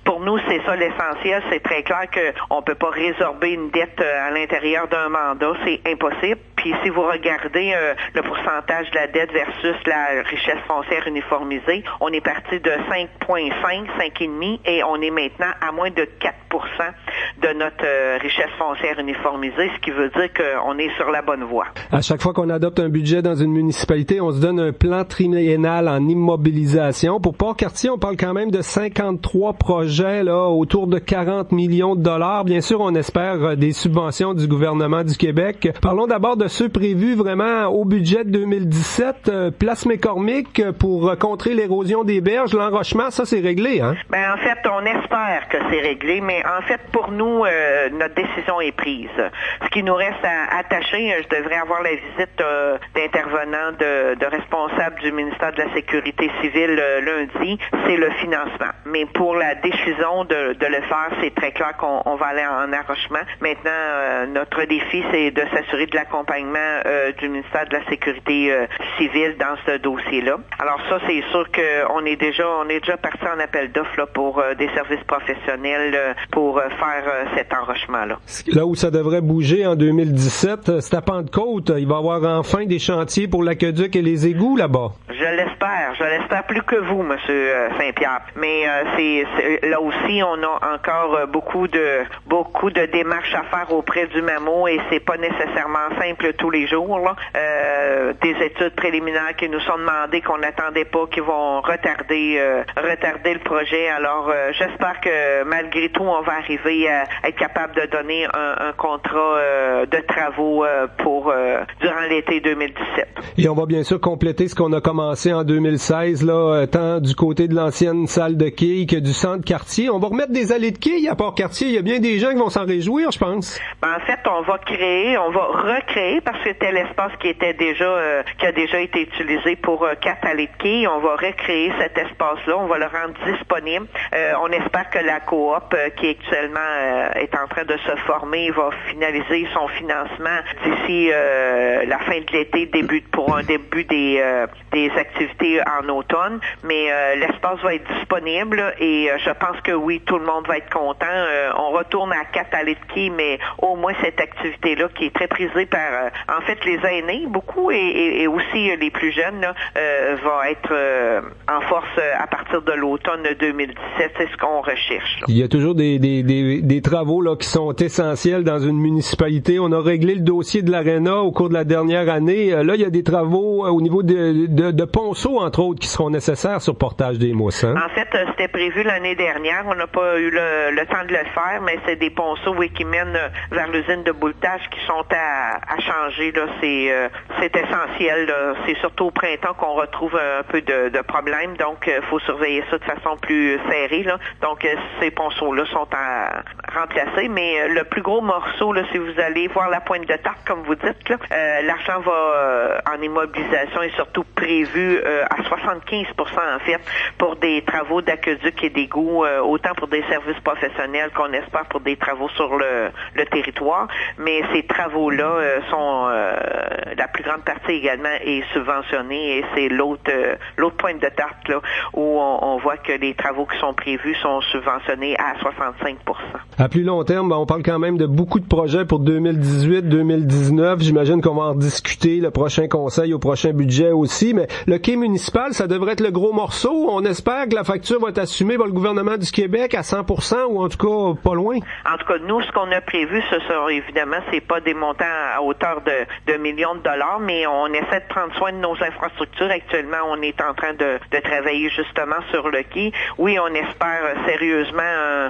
pour nous, c'est ça l'essentiel. C'est très clair qu'on peut pas résorber une dette à l'intérieur d'un mandat. C'est impossible. Puis si vous regardez le pourcentage de la dette versus la richesse foncière uniformisée, on est parti de 5,5, 5,5 et on est maintenant à moins de 4% de notre richesse foncière uniformisée, ce qui veut dire qu'on est sur la bonne voie. À chaque fois qu'on adopte un budget dans une municipalité, on se donne un plan triennal en immobilisation. Pour Port-Cartier, on parle quand même de 53 projets là, autour de 40 millions de dollars. Bien sûr, on espère des subventions du gouvernement du Québec. Parlons d'abord de ceux prévus vraiment au budget de 2017. Place McCormick pour contrer l'érosion des berges, l'enrochement, ça c'est réglé, hein? Ben en fait, on espère que c'est réglé, mais en fait, pour nous, notre décision est prise. Ce qui nous reste à attacher, je devrais avoir la visite d'intervenants, de responsables du ministère de la Sécurité civile lundi, c'est le financement. Mais pour la décision de le faire, c'est très clair qu'on va aller en enrochement. Maintenant, notre défi, c'est de s'assurer de l'accompagnement du ministère de la Sécurité civile dans ce dossier-là. Alors ça, c'est sûr qu'on est déjà parti en appel d'offres là, pour des services professionnels pour faire cet enrochement-là. Là où ça devrait bouger en 2017, c'est à Pentecôte. Il va y avoir enfin des chantiers pour l'aqueduc et les égouts là-bas. Je l'espère plus que vous, Monsieur Saint-Pierre. Mais c'est là aussi, on a encore beaucoup de démarches à faire auprès du MAMO et c'est pas nécessairement simple tous les jours. Là. Des études préliminaires qui nous sont demandées qu'on n'attendait pas, qui vont retarder le projet. Alors, j'espère que malgré tout, on va arriver à être capable de donner un contrat de travaux pour durant l'été 2017. Et on va bien sûr compléter ce qu'on a commencé en 2016, là, tant du côté de l'ancienne salle de quilles que du centre quartier. On va remettre des allées de quilles à Port-Cartier. Il y a bien des gens qui vont s'en réjouir, je pense. Ben, en fait, on va recréer parce que c'était l'espace qui a déjà été utilisé pour 4 allées de quilles. On va recréer cet espace-là. On va le rendre disponible. On espère que la coop qui actuellement est en train de se former va finaliser son financement d'ici la fin de l'été, pour un début des activités en automne. Mais l'espace va être disponible et je pense que oui, tout le monde va être content. On retourne à 4 allées de quilles, mais au moins cette activité-là qui est très prisée par en fait les aînés, beaucoup, et aussi les plus jeunes, là, va être en force à partir de l'automne 2017. C'est ce qu'on recherche. Là. Il y a toujours des travaux là qui sont essentiels dans une municipalité. On a réglé le dossier de l'aréna au cours de la dernière année. Là, il y a des travaux au niveau de ponceaux, entre autres, qui seront nécessaires sur Portage des Mousses. Hein? En fait, c'était prévu l'année dernière. On n'a pas eu le temps de le faire, mais c'est des ponceaux qui mènent vers l'usine de bouletage qui sont à changer. Là. C'est essentiel. Là. C'est surtout au printemps qu'on retrouve un peu de problèmes. Donc, il faut surveiller ça de façon plus serrée. Là. Donc, ces ponceaux-là sont à remplacer. Mais le plus gros morceau, là, si vous allez voir la pointe de tarte, comme vous dites, là, l'argent va en immobilisation est surtout prévu à 75% en fait pour des travaux d'aqueduc et d'égouts, autant pour des services professionnels qu'on espère pour des travaux sur le territoire. Mais ces travaux-là sont la plus grande partie également est subventionnée et c'est l'autre pointe de tarte là où on voit que les travaux qui sont prévus sont subventionnés à 65%. À plus long terme, on parle quand même de beaucoup de projets pour 2018-2019. J'imagine qu'on va en discuter le prochain conseil, au prochain budget aussi. Mais le quai municipal, ça devrait être le gros morceau. On espère que la facture va être assumée par le gouvernement du Québec à 100% ou en tout cas pas loin. En tout cas, nous, ce qu'on a prévu, ce sont évidemment, c'est pas des montants à hauteur de millions de dollars, mais on essaie de prendre soin de nos infrastructures. Actuellement, on est en train de travailler justement sur le quai. Oui, on espère sérieusement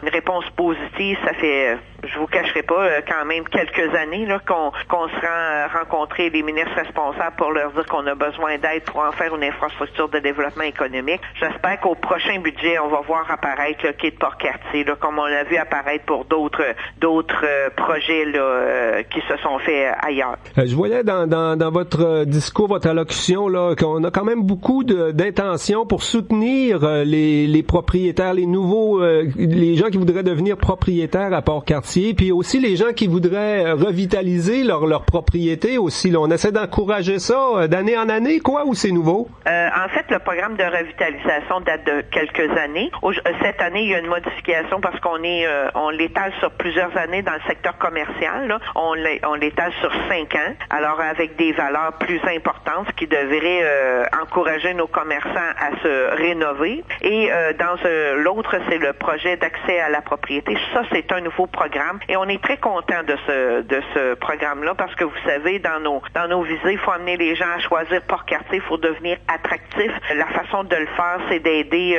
une réponse positive. Ça fait, je vous cacherai pas, quand même quelques années là qu'on se rend rencontrer les ministres responsables pour leur dire qu'on a besoin d'aide pour enfin faire une infrastructure de développement économique. J'espère qu'au prochain budget, on va voir apparaître le quai de Port-Cartier, là, comme on l'a vu apparaître pour d'autres projets là, qui se sont faits ailleurs. Je voyais dans votre discours, votre allocution, là, qu'on a quand même beaucoup d'intentions pour soutenir les propriétaires, les nouveaux, les gens qui voudraient devenir propriétaires à Port-Cartier, puis aussi les gens qui voudraient revitaliser leur propriété aussi. Là. On essaie d'encourager ça d'année en année, quoi, ou c'est nouveau? En fait, le programme de revitalisation date de quelques années. Cette année, il y a une modification parce qu'on l'étale sur plusieurs années dans le secteur commercial. Là. On l'étale sur 5 ans, alors avec des valeurs plus importantes, ce qui devrait encourager nos commerçants à se rénover. Et dans l'autre, c'est le projet d'accès à la propriété. Ça, c'est un nouveau programme et on est très content de ce programme-là parce que vous savez, dans nos visées, il faut amener les gens à choisir Port-Cartier, il faut devenir attractif. La façon de le faire, c'est d'aider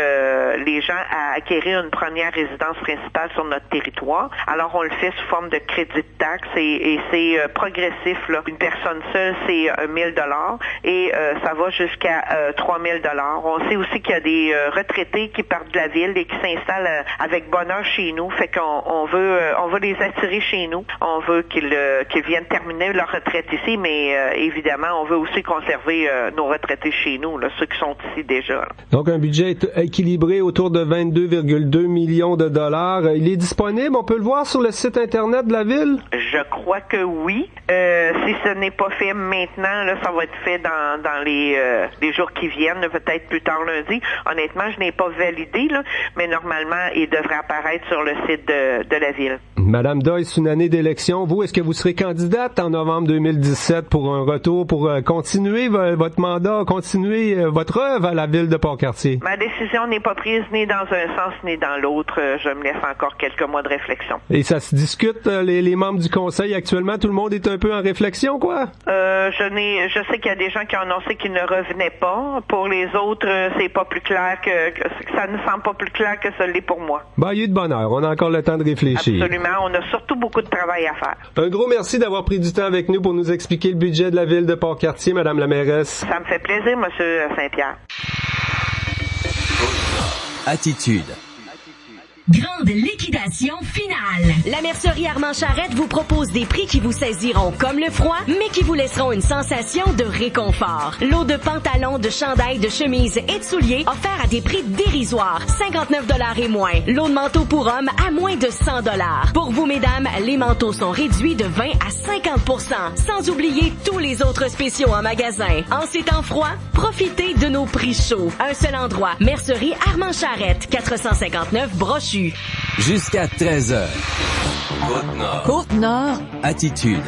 les gens à acquérir une première résidence principale sur notre territoire. Alors, on le fait sous forme de crédit de taxe et c'est progressif. Là. Une personne seule, c'est 1 000 $ et ça va jusqu'à 3 000 $. On sait aussi qu'il y a des retraités qui partent de la ville et qui s'installent avec bonheur chez nous. Fait qu'on veut les attirer chez nous. On veut qu'ils viennent terminer leur retraite ici, mais évidemment, on veut aussi conserver nos retraités chez nous, là, ceux qui sont ici déjà. Là. Donc, un budget équilibré autour de 22,2 millions de dollars. Il est disponible, on peut le voir sur le site Internet de la Ville? Je crois que oui. Si ce n'est pas fait maintenant, là, ça va être fait dans les jours qui viennent, peut-être plus tard lundi. Honnêtement, je n'ai pas validé, là, mais normalement, il devrait apparaître sur le site de la Ville. Madame Doyle, c'est une année d'élection. Vous, est-ce que vous serez candidate en novembre 2017 pour un retour, pour continuer votre mandat, continuer votre œuvre à la Ville de Port-Cartier? Ma décision n'est pas prise ni dans un sens ni dans l'autre. Je me laisse encore quelques mois de réflexion. Et ça se discute, les membres du conseil actuellement, tout le monde est un peu en réflexion, quoi? Je sais qu'il y a des gens qui ont annoncé qu'ils ne revenaient pas. Pour les autres, c'est pas plus clair que ça ne semble pas plus clair que ça l'est pour moi. Ben, il y a eu de bonheur. On a encore le temps de réfléchir. Absolument. On a surtout beaucoup de travail à faire. Un gros merci d'avoir pris du temps avec nous pour nous expliquer le budget de la Ville de Port-Cartier, Madame la mairesse. Ça me fait plaisir, Monsieur Saint-Pierre. Attitude. Grande liquidation finale. La mercerie Armand Charrette vous propose des prix qui vous saisiront comme le froid, mais qui vous laisseront une sensation de réconfort. Lot de pantalons, de chandails, de chemises et de souliers offerts à des prix dérisoires, 59 $ et moins. Lot de manteaux pour hommes à moins de 100 $. Pour vous, mesdames, les manteaux sont réduits de 20 à 50%, sans oublier tous les autres spéciaux en magasin. En ces temps froids, profitez de nos prix chauds. Un seul endroit, mercerie Armand Charrette, 459 Brochu. Jusqu'à 13h. Côte-Nord. Côte-Nord. Attitude.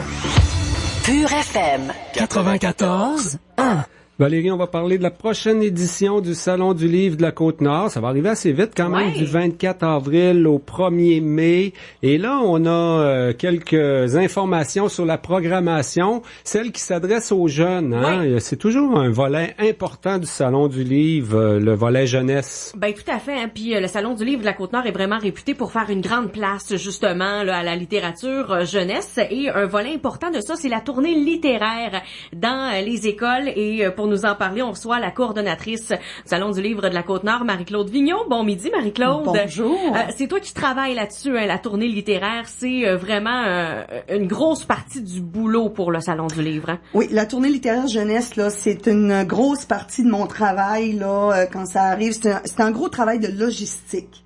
Pure FM 94.1. Valérie, on va parler de la prochaine édition du Salon du Livre de la Côte-Nord. Ça va arriver assez vite quand même, du 24 avril au 1er mai. Et là, on a quelques informations sur la programmation, celle qui s'adresse aux jeunes. Hein? Oui. C'est toujours un volet important du Salon du Livre, le volet jeunesse. Ben tout à fait. Hein? Puis le Salon du Livre de la Côte-Nord est vraiment réputé pour faire une grande place justement là, à la littérature jeunesse. Et un volet important de ça, c'est la tournée littéraire dans les écoles. Et pour nous en parler, on reçoit la coordonnatrice du Salon du Livre de la Côte-Nord, Marie-Claude Vigneault. Bon midi, Marie-Claude. Bonjour. C'est toi qui travailles là-dessus, hein, la tournée littéraire. C'est vraiment une grosse partie du boulot pour le Salon du Livre. Hein? Oui, la tournée littéraire jeunesse, là, c'est une grosse partie de mon travail, là, quand ça arrive. C'est un gros travail de logistique.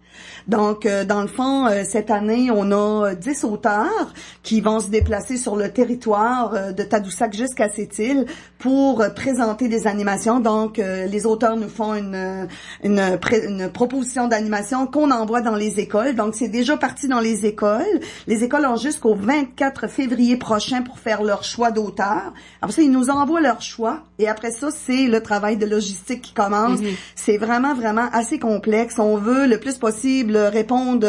Donc, dans le fond, cette année, on a 10 auteurs qui vont se déplacer sur le territoire de Tadoussac jusqu'à Sept-Îles pour présenter des animations. Donc, les auteurs nous font une proposition d'animation qu'on envoie dans les écoles. Donc, c'est déjà parti dans les écoles. Les écoles ont jusqu'au 24 février prochain pour faire leur choix d'auteur. Après ça, ils nous envoient leur choix. Et après ça, c'est le travail de logistique qui commence. Mm-hmm. C'est vraiment, vraiment assez complexe. On veut le plus possible possible répondre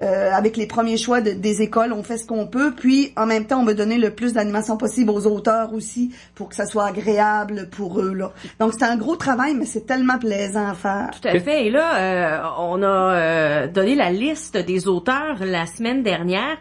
avec les premiers choix des écoles. On fait ce qu'on peut, puis en même temps, on veut donner le plus d'animation possible aux auteurs aussi pour que ça soit agréable pour eux, là. Donc, c'est un gros travail, mais c'est tellement plaisant à faire. Tout à fait. Et là, on a donné la liste des auteurs la semaine dernière.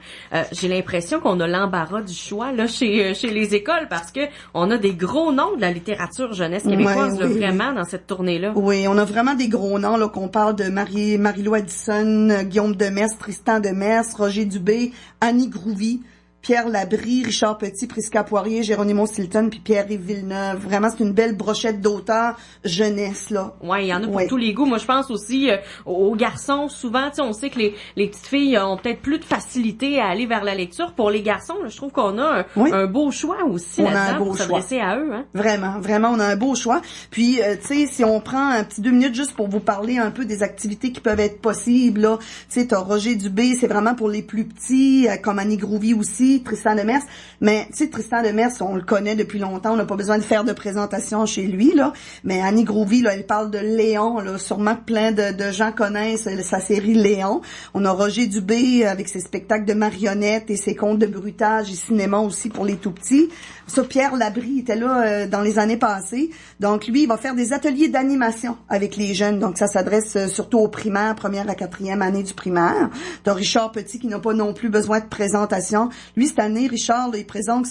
J'ai l'impression qu'on a l'embarras du choix là chez les écoles parce que on a des gros noms de la littérature jeunesse québécoise vraiment dans cette tournée-là. Oui, on a vraiment des gros noms là qu'on parle de Marie-Lou Addison, Guillaume Demers, Tristan Demers, Roger Dubé, Annie Groovy, Pierre Labrie, Richard Petit, Prisca Poirier, Géronimo Stilton, puis Pierre-Yves Villeneuve. Vraiment, c'est une belle brochette d'auteurs jeunesse, là. Ouais, il y en a pour tous les goûts. Moi, je pense aussi aux garçons. Souvent, tu sais, on sait que les petites filles ont peut-être plus de facilité à aller vers la lecture. Pour les garçons, là, je trouve qu'on a un beau choix aussi là-dedans pour s'adresser à eux. Hein? Vraiment, on a un beau choix. Puis, tu sais, si on prend un petit 2 minutes juste pour vous parler un peu des activités qui peuvent être possibles, là. Tu sais, t'as Roger Dubé, c'est vraiment pour les plus petits, comme Annie Groovy aussi, Tristan Demers, mais tu sais, Tristan Demers, on le connaît depuis longtemps, on n'a pas besoin de faire de présentation chez lui, là, mais Annie Groovy, là, elle parle de Léon, là, sûrement que plein de gens connaissent sa série Léon. On a Roger Dubé avec ses spectacles de marionnettes et ses contes de bruitage et cinéma aussi pour les tout-petits. Ça, Pierre Labrie était là dans les années passées, donc lui, il va faire des ateliers d'animation avec les jeunes, donc ça s'adresse surtout aux primaires, première à 4e année du primaire. T'as Richard Petit qui n'a pas non plus besoin de présentation. Lui, cette année, Richard, là, il présente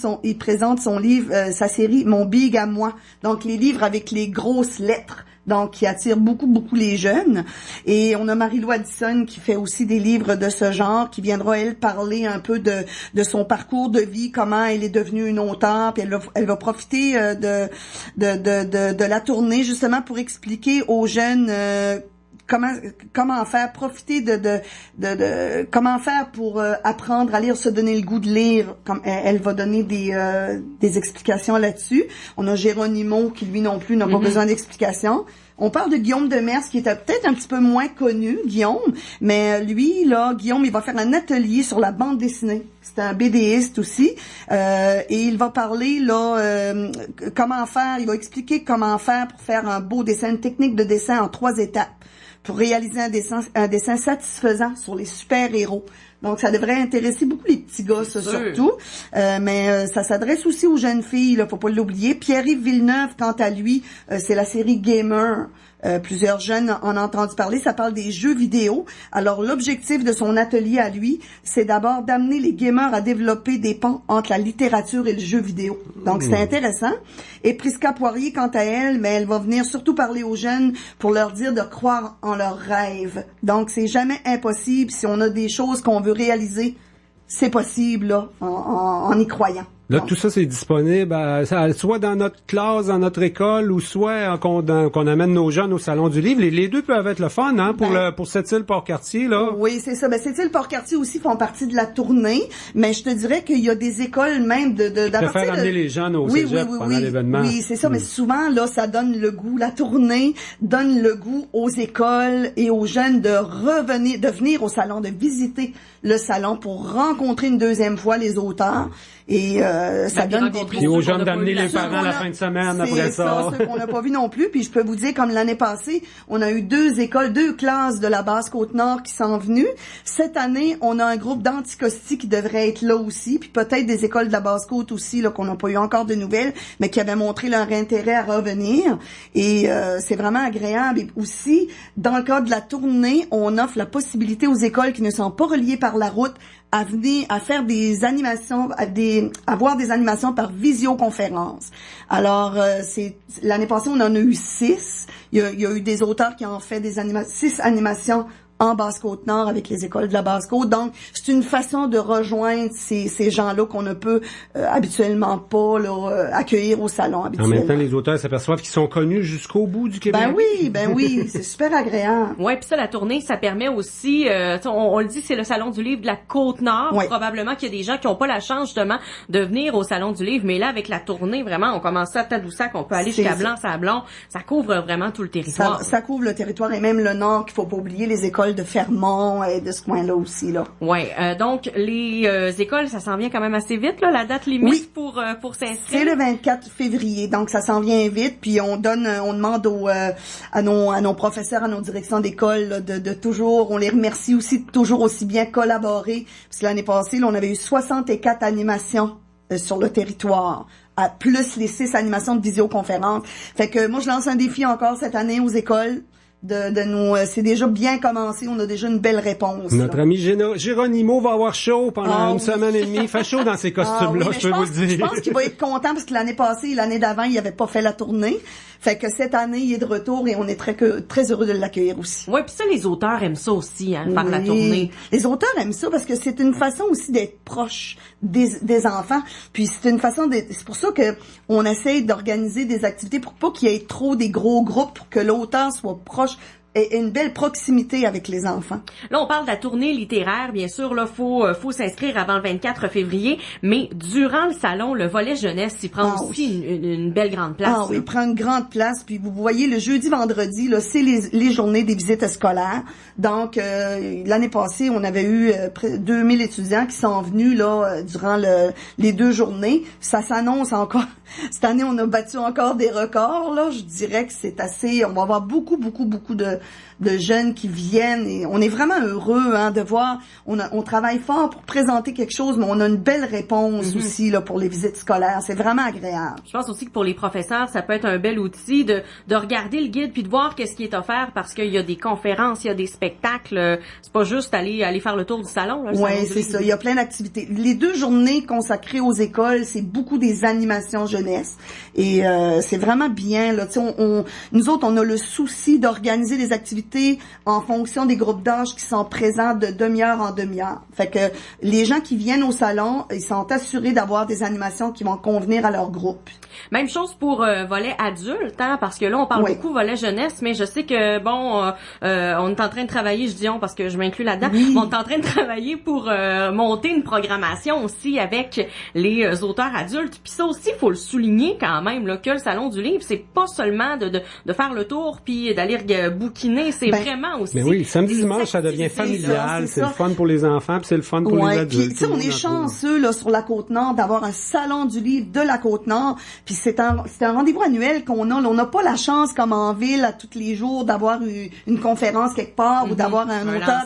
son livre, sa série Mon Big à moi. Donc, les livres avec les grosses lettres. Donc, qui attire beaucoup les jeunes. Et on a Marie-Lou Addison qui fait aussi des livres de ce genre, qui viendra, elle, parler un peu de son parcours de vie, comment elle est devenue une auteure, puis elle va profiter de la tournée, justement, pour expliquer aux jeunes comment faire profiter comment faire pour apprendre à lire, se donner le goût de lire. Comme elle va donner des explications là-dessus. On a Géronimo qui lui non plus n'a pas besoin d'explications. On parle de Guillaume Demers qui était peut-être un petit peu moins connu, Guillaume, mais lui là, Guillaume, il va faire un atelier sur la bande dessinée. C'est un BDiste aussi, et il va parler là comment faire. Il va expliquer comment faire pour faire un beau dessin, une technique de dessin en 3 étapes, pour réaliser un dessin satisfaisant sur les super-héros. Donc, ça devrait intéresser beaucoup les petits gars, ça, surtout. Mais ça s'adresse aussi aux jeunes filles, là, faut pas l'oublier. Pierre-Yves Villeneuve, quant à lui, c'est la série Gamer. Plusieurs jeunes en ont entendu parler. Ça parle des jeux vidéo. Alors, l'objectif de son atelier à lui, c'est d'abord d'amener les gamers à développer des ponts entre la littérature et le jeu vidéo. Donc, c'est intéressant. Et Prisca Poirier, quant à elle, mais elle va venir surtout parler aux jeunes pour leur dire de croire en leurs rêves. Donc, c'est jamais impossible. Si on a des choses qu'on veut réaliser, c'est possible, là, en y croyant. Là, tout ça, c'est disponible soit dans notre classe, dans notre école, ou soit qu'on amène nos jeunes au Salon du Livre. Les deux peuvent être le fun, hein, pour Sept-Îles-Port-Cartier, là. Oui, c'est ça. Ben, Sept-Îles-Port-Cartier aussi font partie de la tournée, mais je te dirais qu'il y a des écoles même de faire amener les jeunes au cégep pendant l'événement. Oui, c'est ça, mais souvent, là, ça donne le goût, la tournée donne le goût aux écoles et aux jeunes de venir au salon, de visiter le salon pour rencontrer une deuxième fois les auteurs. Et ça donne puis aux jeunes d'amener les parents la fin de semaine après ça. C'est ça, qu'on n'a pas vu non plus. Puis je peux vous dire, comme l'année passée, on a eu 2 classes de la Basse-Côte-Nord qui sont venues. Cette année, on a un groupe d'Anticosti qui devrait être là aussi. Puis peut-être des écoles de la Basse-Côte aussi, là, qu'on n'a pas eu encore de nouvelles, mais qui avaient montré leur intérêt à revenir. Et c'est vraiment agréable. Et aussi, dans le cadre de la tournée, on offre la possibilité aux écoles qui ne sont pas reliées par la route à venir, à faire des animations, à voir des animations par visioconférence. Alors, l'année passée, on en a eu 6. Il y a eu des auteurs qui ont fait 6 animations en Basse-Côte-Nord avec les écoles de la Basse-Côte. Donc, c'est une façon de rejoindre ces gens-là qu'on ne peut habituellement pas là, accueillir au salon habituellement. En même temps, les auteurs s'aperçoivent qu'ils sont connus jusqu'au bout du Québec. Ben oui, c'est super agréable. Ouais, puis ça, la tournée, ça permet aussi, on le dit, c'est le Salon du Livre de la Côte-Nord. Ouais. Probablement qu'il y a des gens qui n'ont pas la chance, justement, de venir au Salon du Livre. Mais là, avec la tournée, vraiment, on commence à Tadoussac, on peut aller jusqu'à Blanc-Sablon. Ça couvre vraiment tout le territoire. Ça couvre le territoire et même le Nord, qu'il faut pas oublier, les écoles écoles de Fermont et de ce coin-là aussi, là. Ouais, donc les écoles, ça s'en vient quand même assez vite, là, la date limite pour s'inscrire. C'est le 24 février, donc ça s'en vient vite, puis on demande à nos professeurs, à nos directions d'école là, de toujours, on les remercie aussi de toujours aussi bien collaborer, parce que l'année passée, là, on avait eu 64 animations sur le territoire, à plus les 6 animations de visioconférence. Fait que moi, je lance un défi encore cette année aux écoles de nous, c'est déjà bien commencé, on a déjà une belle réponse. Notre ami Géronimo va avoir chaud pendant une semaine et demie. Il fait chaud dans ces costumes-là, je peux vous le dire. Je pense qu'il va être content parce que l'année passée et l'année d'avant, il avait pas fait la tournée. Fait que cette année, il est de retour et on est très heureux de l'accueillir aussi. Ouais, puis ça, les auteurs aiment ça aussi, hein, faire la tournée. Les auteurs aiment ça parce que c'est une façon aussi d'être proche des enfants. Puis c'est une façon c'est pour ça que on essaye d'organiser des activités pour pas qu'il y ait trop des gros groupes, pour que l'auteur soit proche et une belle proximité avec les enfants. Là, on parle de la tournée littéraire, bien sûr. Là, faut s'inscrire avant le 24 février, mais durant le salon, le volet jeunesse, il prend aussi une belle grande place. Ah oui, il prend une grande place. Puis vous voyez, le jeudi, vendredi, là, c'est les journées des visites scolaires. Donc, l'année passée, on avait eu près de 2000 étudiants qui sont venus là durant les 2 journées. Ça s'annonce encore. Cette année, on a battu encore des records. Là, je dirais que c'est assez. On va avoir beaucoup de jeunes qui viennent et on est vraiment heureux de voir. On travaille fort pour présenter quelque chose, mais on a une belle réponse aussi là pour les visites scolaires. C'est vraiment agréable. Je pense aussi que pour les professeurs, ça peut être un bel outil de regarder le guide puis de voir qu'est-ce qui est offert parce qu'il y a des conférences, il y a des spectacles. C'est pas juste aller faire le tour du salon. Oui, c'est ça. Il y a plein d'activités. Les 2 journées consacrées aux écoles, c'est beaucoup des animations jeunesse et c'est vraiment bien là. Tu sais, nous autres, on a le souci d'organiser des activités en fonction des groupes d'âge qui sont présents de demi-heure en demi-heure. Fait que les gens qui viennent au salon, ils sont assurés d'avoir des animations qui vont convenir à leur groupe. Même chose pour volet adulte, parce que là, on parle beaucoup volet jeunesse, mais je sais que, on est en train de travailler, je dis on parce que je m'inclus là-dedans, on est en train de travailler pour monter une programmation aussi avec les auteurs adultes. Puis ça aussi, il faut le souligner quand même, là, que le Salon du Livre, c'est pas seulement de faire le tour puis d'aller bouquiner, c'est vraiment aussi... Mais oui, samedi, dimanche, ça devient familial, c'est le fun pour les enfants puis c'est le fun pour les adultes. Puis, on est chanceux là sur la Côte-Nord d'avoir un Salon du Livre de la Côte-Nord. Puis c'est un rendez-vous annuel qu'on a. Là, on n'a pas la chance, comme en ville, à tous les jours, d'avoir une conférence quelque part ou d'avoir un auteur,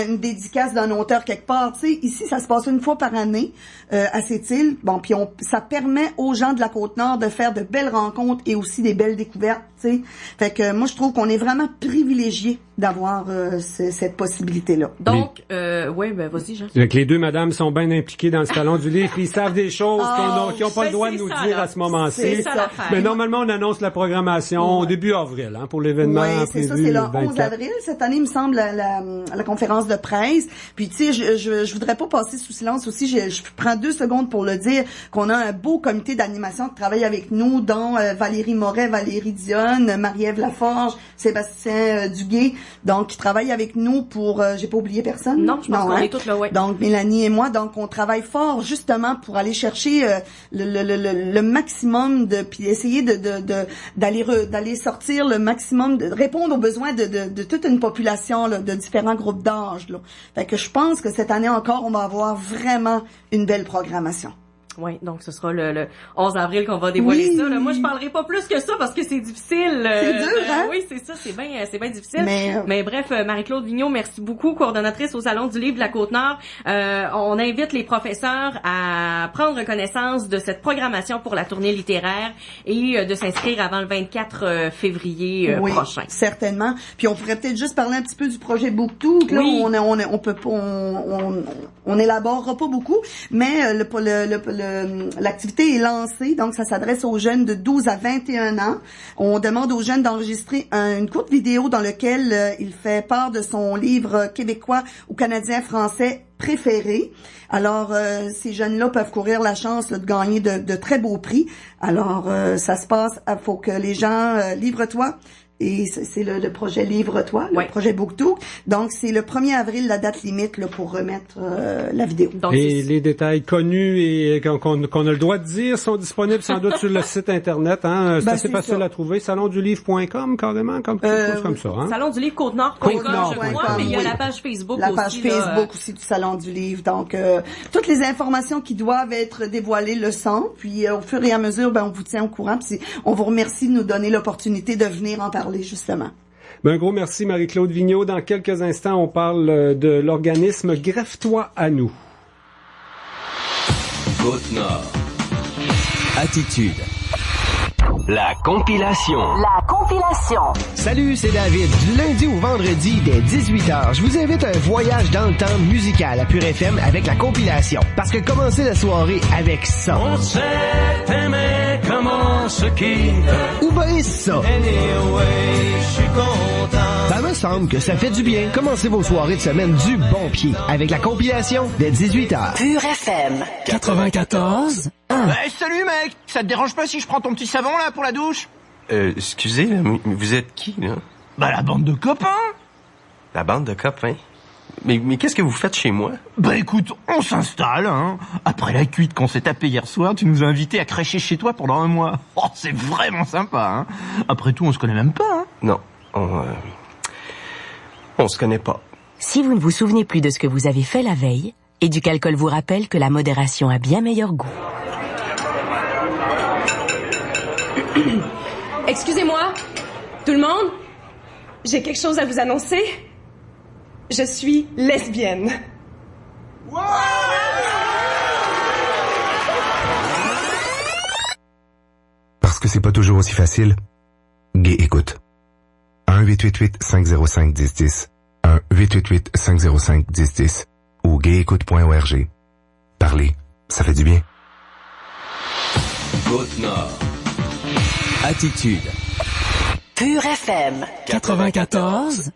une dédicace d'un auteur quelque part. Tu sais, ici, ça se passe une fois par année à Sept-Îles. Bon, puis ça permet aux gens de la Côte-Nord de faire de belles rencontres et aussi des belles découvertes. Tu sais, fait que moi, je trouve qu'on est vraiment privilégiés d'avoir cette possibilité-là. Donc, vas-y, Jean. Donc, les 2 madames sont bien impliquées dans le Salon du Livre, ils savent des choses qu'ils n'ont pas le droit de nous dire à ce moment-ci. Mais normalement, on annonce la programmation au début avril, pour l'événement. Oui, c'est ça, c'est le 11 avril. Cette année, il me semble, la conférence de presse. Puis, tu sais, je voudrais pas passer sous silence aussi. Je prends 2 secondes pour le dire, qu'on a un beau comité d'animation qui travaille avec nous, dont Valérie Moret, Valérie Dionne, Marie-Ève Laforge, Sébastien Duguay. Donc, qui travaillent avec nous pour... j'ai pas oublié personne? Non, je pense qu'on est toutes là, Donc, Mélanie et moi, donc, on travaille fort justement pour aller chercher le maximum puis essayer d'aller sortir le maximum, de répondre aux besoins de toute une population, là, de différents groupes d'âge, là. Fait que je pense que cette année encore, on va avoir vraiment une belle programmation. Oui, donc ce sera le 11 avril qu'on va dévoiler ça. Là. Moi, je parlerai pas plus que ça parce que c'est difficile. C'est dur, hein? Oui, c'est ça, c'est bien difficile. Mais bref, Marie-Claude Vigneault, merci beaucoup, coordonnatrice au Salon du Livre de la Côte-Nord. On invite les professeurs à prendre connaissance de cette programmation pour la tournée littéraire et de s'inscrire avant le 24 février prochain. Certainement. Puis on pourrait peut-être juste parler un petit peu du projet BookTalk. Là, on élaborera pas beaucoup, mais l'activité est lancée, donc ça s'adresse aux jeunes de 12 à 21 ans. On demande aux jeunes d'enregistrer une courte vidéo dans laquelle il fait part de son livre québécois ou canadien français préféré. Alors, ces jeunes-là peuvent courir la chance de gagner de très beaux prix. Alors, ça se passe, faut que les gens, livre-toi, Et c'est le projet Livre-toi, le projet BookTook. Donc, c'est le 1er avril, la date limite là, pour remettre la vidéo. Donc, et les détails connus et qu'on a le droit de dire sont disponibles sans doute sur le site Internet. Hein. C'est assez facile à trouver. salondulivre.com, carrément, comme quelque chose comme ça. Hein. Salondulivre Côte-Nord.com, je crois, mais il y a la page Facebook aussi. La page Facebook aussi du Salon du Livre. Donc, toutes les informations qui doivent être dévoilées le sont. Puis, au fur et à mesure, on vous tient au courant. Puis, on vous remercie de nous donner l'opportunité de venir en parler, justement. Un gros merci, Marie-Claude Vigneault. Dans quelques instants, on parle de l'organisme Greffe-toi à nous. Côte-Nord. Attitude. La compilation. La compilation. Salut, c'est David. Du lundi au vendredi dès 18h, je vous invite à un voyage dans le temps musical à Pure FM avec la compilation. Parce que commencer la soirée avec ça. On s'est aimé comme on se quitte. Ou bien ça. Anyway, je suis content. Ça me semble que ça fait du bien. Commencez vos soirées de semaine du bon pied avec la compilation dès 18h. Pure FM 94. Salut mec, ça te dérange pas si je prends ton petit savon là pour la douche? Excusez, là, vous êtes qui là? Bah la bande de copains. La bande de copains? Mais qu'est-ce que vous faites chez moi? Bah écoute, on s'installe, hein. Après la cuite qu'on s'est tapée hier soir, tu nous as invités à crècher chez toi pendant un mois. Oh, c'est vraiment sympa, hein. Après tout, on se connaît même pas, hein. Non, on se connaît pas. Si vous ne vous souvenez plus de ce que vous avez fait la veille, Éducalcool vous rappelle que la modération a bien meilleur goût. Excusez-moi, tout le monde, j'ai quelque chose à vous annoncer. Je suis lesbienne. Parce que c'est pas toujours aussi facile. Gay écoute. 1-888-505-1010. 1-888-505-1010. Ou gayécoute.org. Parler, ça fait du bien. Côte-Nord. Attitude. Pure FM 94.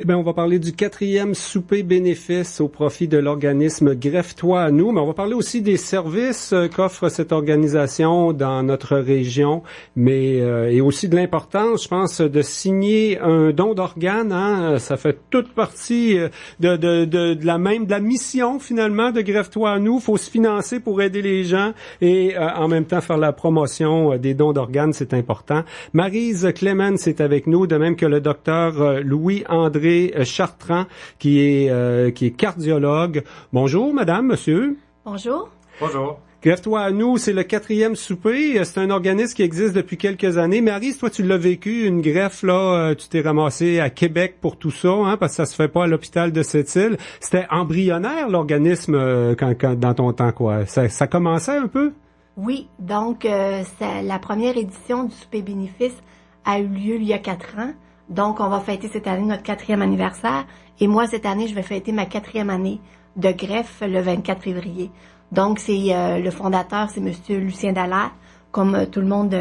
Eh bien, on va parler du 4e souper bénéfice au profit de l'organisme Greffe-toi à nous, mais on va parler aussi des services qu'offre cette organisation dans notre région, mais et aussi de l'importance, je pense, de signer un don d'organes. Hein, ça fait toute partie de la mission finalement de Greffe-toi à nous. Faut se financer pour aider les gens et en même temps faire la promotion des dons d'organes, c'est important. Maryse Clemens est avec nous, de même que le docteur Louis-André Chartrand, qui est cardiologue. Bonjour, madame, monsieur. Bonjour. Bonjour. Greffe-toi à nous, c'est le 4e souper. C'est un organisme qui existe depuis quelques années. Maryse, toi, tu l'as vécu, une greffe, là, tu t'es ramassé à Québec pour tout ça, hein, parce que ça se fait pas à l'hôpital de Sept-Îles. C'était embryonnaire, l'organisme, quand dans ton temps, quoi. Ça commençait un peu? Oui, donc, la première édition du souper bénéfice a eu lieu il y a 4 ans. Donc, on va fêter cette année notre 4e anniversaire. Et moi, cette année, je vais fêter ma 4e année de greffe le 24 février. Donc, c'est le fondateur, c'est Monsieur Lucien Dallaire, comme tout le monde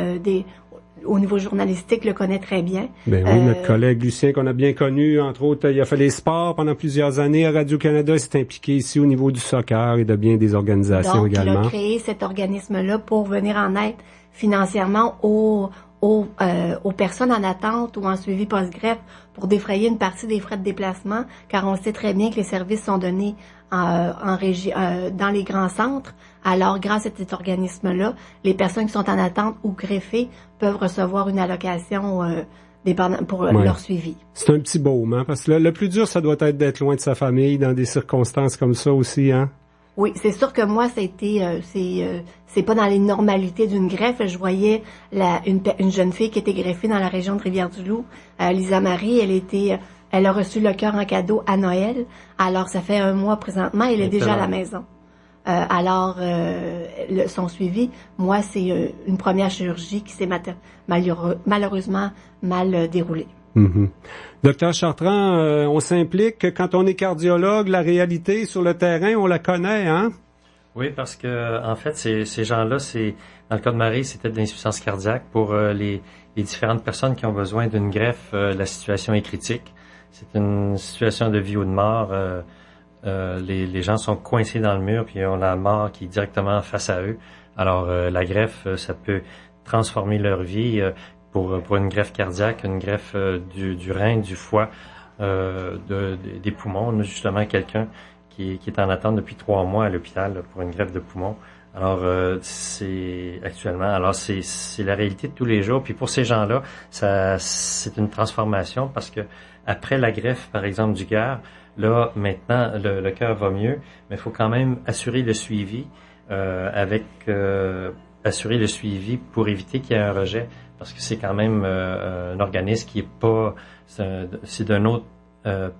au niveau journalistique le connaît très bien. Ben oui, notre collègue Lucien qu'on a bien connu, entre autres, il a fait les sports pendant plusieurs années à Radio-Canada, il s'est impliqué ici au niveau du soccer et de bien des organisations donc, également. Donc, il a créé cet organisme-là pour venir en aide financièrement aux personnes en attente ou en suivi post-greffe pour défrayer une partie des frais de déplacement, car on sait très bien que les services sont donnés en régie, dans les grands centres. Alors, grâce à cet organisme-là, les personnes qui sont en attente ou greffées peuvent recevoir une allocation pour leur suivi. C'est un petit baume, hein, parce que le plus dur, ça doit être d'être loin de sa famille dans des circonstances comme ça aussi, hein? Oui, c'est sûr que moi, ça a été, c'est pas dans les normalités d'une greffe. Je voyais une jeune fille qui était greffée dans la région de Rivière-du-Loup, Lisa Marie. Elle a reçu le cœur en cadeau à Noël. Alors, ça fait 1 mois présentement. Elle est déjà à la maison. Son suivi, moi, c'est une première chirurgie qui s'est malheureusement mal déroulée. Mm-hmm. Docteur Chartrand, on s'implique quand on est cardiologue, la réalité sur le terrain, on la connaît, hein? Oui, parce que en fait, ces gens-là, dans le cas de Marie, c'était de l'insuffisance cardiaque. Pour les différentes personnes qui ont besoin d'une greffe, la situation est critique. C'est une situation de vie ou de mort. Les gens sont coincés dans le mur, puis ont la mort qui est directement face à eux. Alors, la greffe, ça peut transformer leur vie. pour une greffe cardiaque, une greffe du rein, du foie, des poumons. On a justement quelqu'un qui est en attente depuis 3 mois à l'hôpital là, pour une greffe de poumon. Alors, c'est la réalité de tous les jours. Puis pour ces gens-là, c'est une transformation parce que après la greffe, par exemple, du cœur, là, maintenant, le cœur va mieux, mais il faut quand même assurer le suivi assurer le suivi pour éviter qu'il y ait un rejet, parce que c'est quand même un organisme qui est pas, c'est d'une autre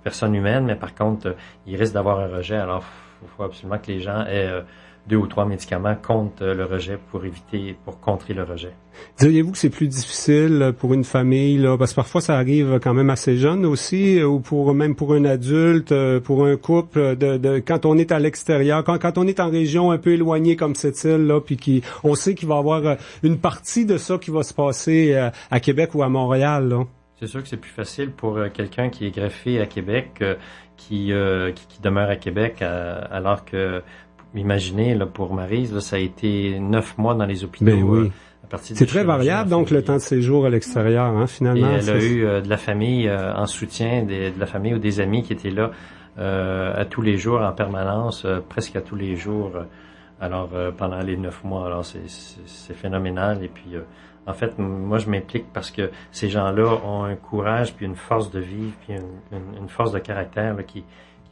personne humaine, mais par contre, il risque d'avoir un rejet. Alors, il faut absolument que les gens aient 2 ou 3 médicaments contre le rejet pour contrer le rejet. Diriez-vous que c'est plus difficile pour une famille, là, parce que parfois ça arrive quand même assez jeune aussi, ou même pour un adulte, pour un couple, quand on est à l'extérieur, quand on est en région un peu éloignée comme cette île là, puis on sait qu'il va y avoir une partie de ça qui va se passer à Québec ou à Montréal, là. C'est sûr que c'est plus facile pour quelqu'un qui est greffé à Québec, qui demeure à Québec, alors que imaginez, là, pour Maryse, là, ça a été 9 mois dans les hôpitaux. Ben oui. C'est très variable, donc, le temps de séjour à l'extérieur, hein, finalement. Et elle a eu de la famille en soutien, de la famille ou des amis qui étaient là à tous les jours, en permanence, presque à tous les jours. Alors, pendant les 9 mois, alors c'est phénoménal. Et puis, en fait, moi, je m'implique parce que ces gens-là ont un courage, puis une force de vivre, puis une force de caractère là, qui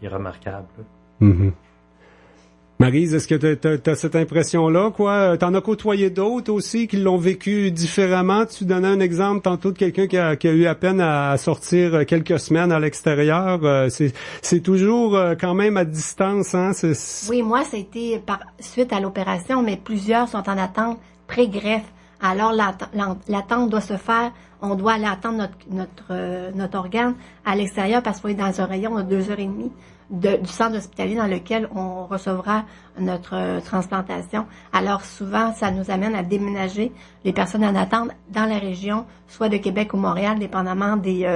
est remarquable. Mm-hmm. Maryse, est-ce que t'as cette impression-là, quoi? T'en as côtoyé d'autres aussi qui l'ont vécu différemment? Tu donnais un exemple tantôt de quelqu'un qui a eu à peine à sortir quelques semaines à l'extérieur. C'est toujours quand même à distance, hein? Oui, moi, ça a été suite à l'opération, mais plusieurs sont en attente pré-greffe. Alors, l'attente doit se faire. On doit aller attendre notre organe à l'extérieur parce qu'il faut être dans un rayon de 2h30 du centre hospitalier dans lequel on recevra notre transplantation. Alors souvent, ça nous amène à déménager les personnes en attente dans la région, soit de Québec ou Montréal, dépendamment des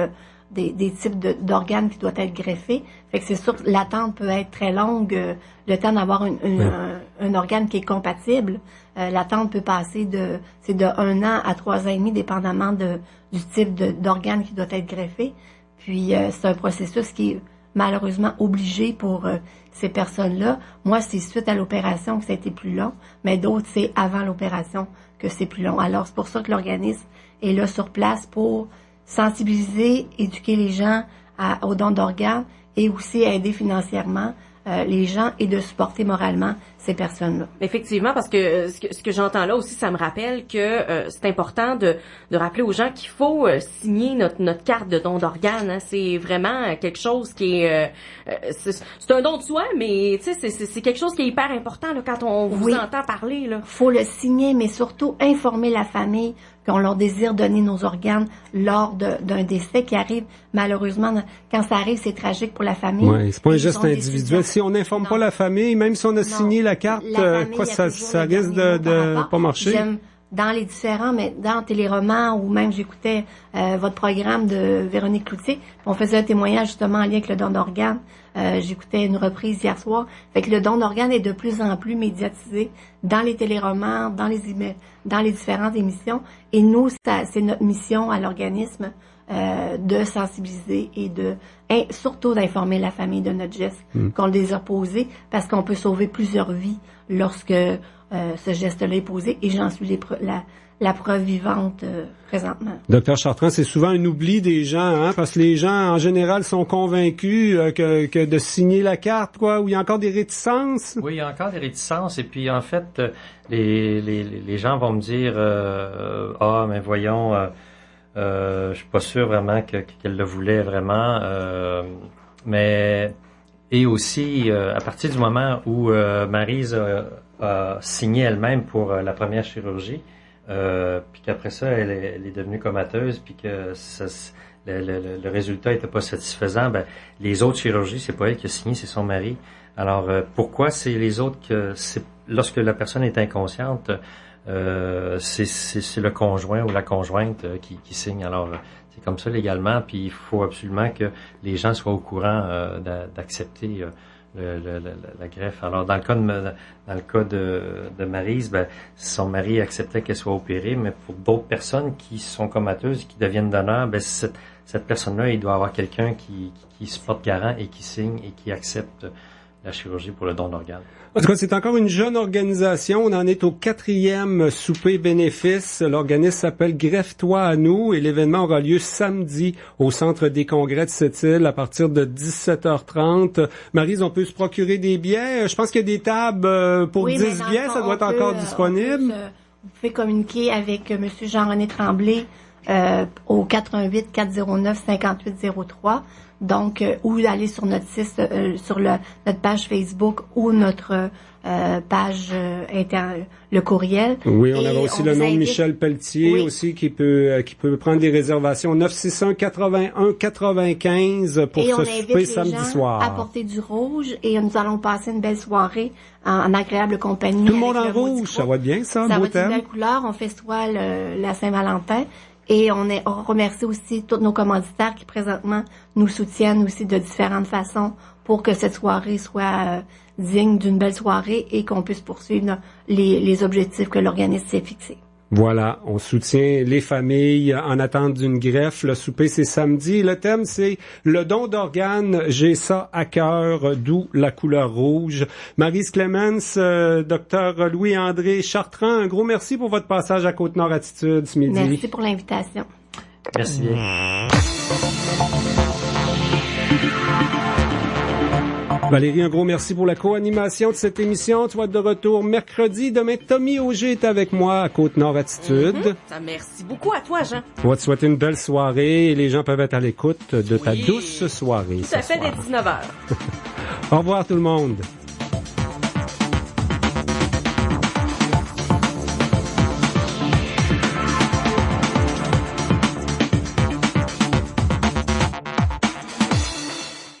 types d'organes qui doivent être greffés. Fait que c'est sûr que l'attente peut être très longue, le temps d'avoir un organe qui est compatible. L'attente peut passer de 1 an à 3 ans et demi, dépendamment du type d'organe qui doit être greffé. Puis c'est un processus qui est malheureusement obligé pour ces personnes-là. Moi, c'est suite à l'opération que ça a été plus long, mais d'autres, c'est avant l'opération que c'est plus long. Alors, c'est pour ça que l'organisme est là sur place pour sensibiliser, éduquer les gens aux dons d'organes et aussi aider financièrement les gens et de supporter moralement ces personnes-là. Effectivement, parce que ce que j'entends là aussi, ça me rappelle que c'est important de rappeler aux gens qu'il faut signer notre carte de don d'organes. Hein. C'est vraiment quelque chose qui est c'est un don de soi, mais tu sais c'est quelque chose qui est hyper important là, quand on vous entend parler là. Faut le signer, mais surtout informer la famille qu'on leur désire donner nos organes lors d'un décès qui arrive. Malheureusement, quand ça arrive, c'est tragique pour la famille. Oui, c'est pas un geste individuel. Si on n'informe pas la famille, même si on a signé la carte, ça risque de pas marcher. J'aime dans les différents, mais dans Téléromans ou même j'écoutais votre programme de Véronique Cloutier, on faisait un témoignage justement en lien avec le don d'organes. J'écoutais une reprise hier soir. Fait que le don d'organes est de plus en plus médiatisé dans les téléromans, dans les différentes émissions. Et nous, c'est notre mission à l'organisme de sensibiliser et surtout d'informer la famille de notre geste qu'on le désire poser, parce qu'on peut sauver plusieurs vies lorsque ce geste-là est posé. Et j'en suis la preuve vivante présentement. Docteur Chartrand, c'est souvent un oubli des gens, hein, parce que les gens en général sont convaincus que de signer la carte, quoi, où il y a encore des réticences. Oui, il y a encore des réticences, et puis en fait, les gens vont me dire mais voyons, je suis pas sûr vraiment qu'elle le voulait vraiment, mais et aussi à partir du moment où Maryse a signé elle-même pour la première chirurgie. Puis qu'après ça, elle est devenue comateuse, puis que le résultat était pas satisfaisant. Ben, les autres chirurgies, c'est pas elle qui a signé, c'est son mari. Alors, pourquoi c'est les autres que lorsque la personne est inconsciente, c'est le conjoint ou la conjointe qui signe. Alors, c'est comme ça légalement, puis il faut absolument que les gens soient au courant d'accepter la greffe. Alors, dans le cas de Maryse, ben, son mari acceptait qu'elle soit opérée, mais pour d'autres personnes qui sont comateuses, qui deviennent donneurs, ben, cette personne-là, il doit avoir quelqu'un qui se porte garant et qui signe et qui accepte la chirurgie pour le don d'organes. En tout cas, c'est encore une jeune organisation. On en est au 4e souper bénéfice. L'organisme s'appelle Greffe-toi à nous et l'événement aura lieu samedi au Centre des congrès de Sept-Îles à partir de 17h30. Maryse, on peut se procurer des billets. Je pense qu'il y a des tables pour 10 billets. Ça doit être encore disponible. Vous pouvez communiquer avec M. Jean-René Tremblay au 88 409 5803. Donc, ou aller sur notre site, sur notre page Facebook ou notre page le courriel. Oui, on avait aussi le nom de Michel Pelletier aussi qui peut prendre des réservations 961-81-95 pour ce souper samedi soir. À porter du rouge et nous allons passer une belle soirée en agréable compagnie. Tout le monde en rouge, ça va bien ça, ça beau va être une thème. belle couleur, on festoie la Saint-Valentin. Et on remercie aussi tous nos commanditaires qui présentement nous soutiennent aussi de différentes façons pour que cette soirée soit digne d'une belle soirée et qu'on puisse poursuivre les objectifs que l'organisme s'est fixés. Voilà, on soutient les familles en attente d'une greffe. Le souper, c'est samedi. Le thème, c'est le don d'organes. J'ai ça à cœur, d'où la couleur rouge. Maryse Clemens, Dr Louis-André Chartrand, un gros merci pour votre passage à Côte-Nord Attitude ce midi. Merci pour l'invitation. Merci bien. Valérie, un gros merci pour la co-animation de cette émission. Tu vas être de retour mercredi. Demain, Tommy Auger est avec moi à Côte-Nord Attitude. Merci beaucoup à toi, Jean. On va te souhaiter une belle soirée et les gens peuvent être à l'écoute de ta douce soirée. Ça fait dès 19h. Au revoir tout le monde.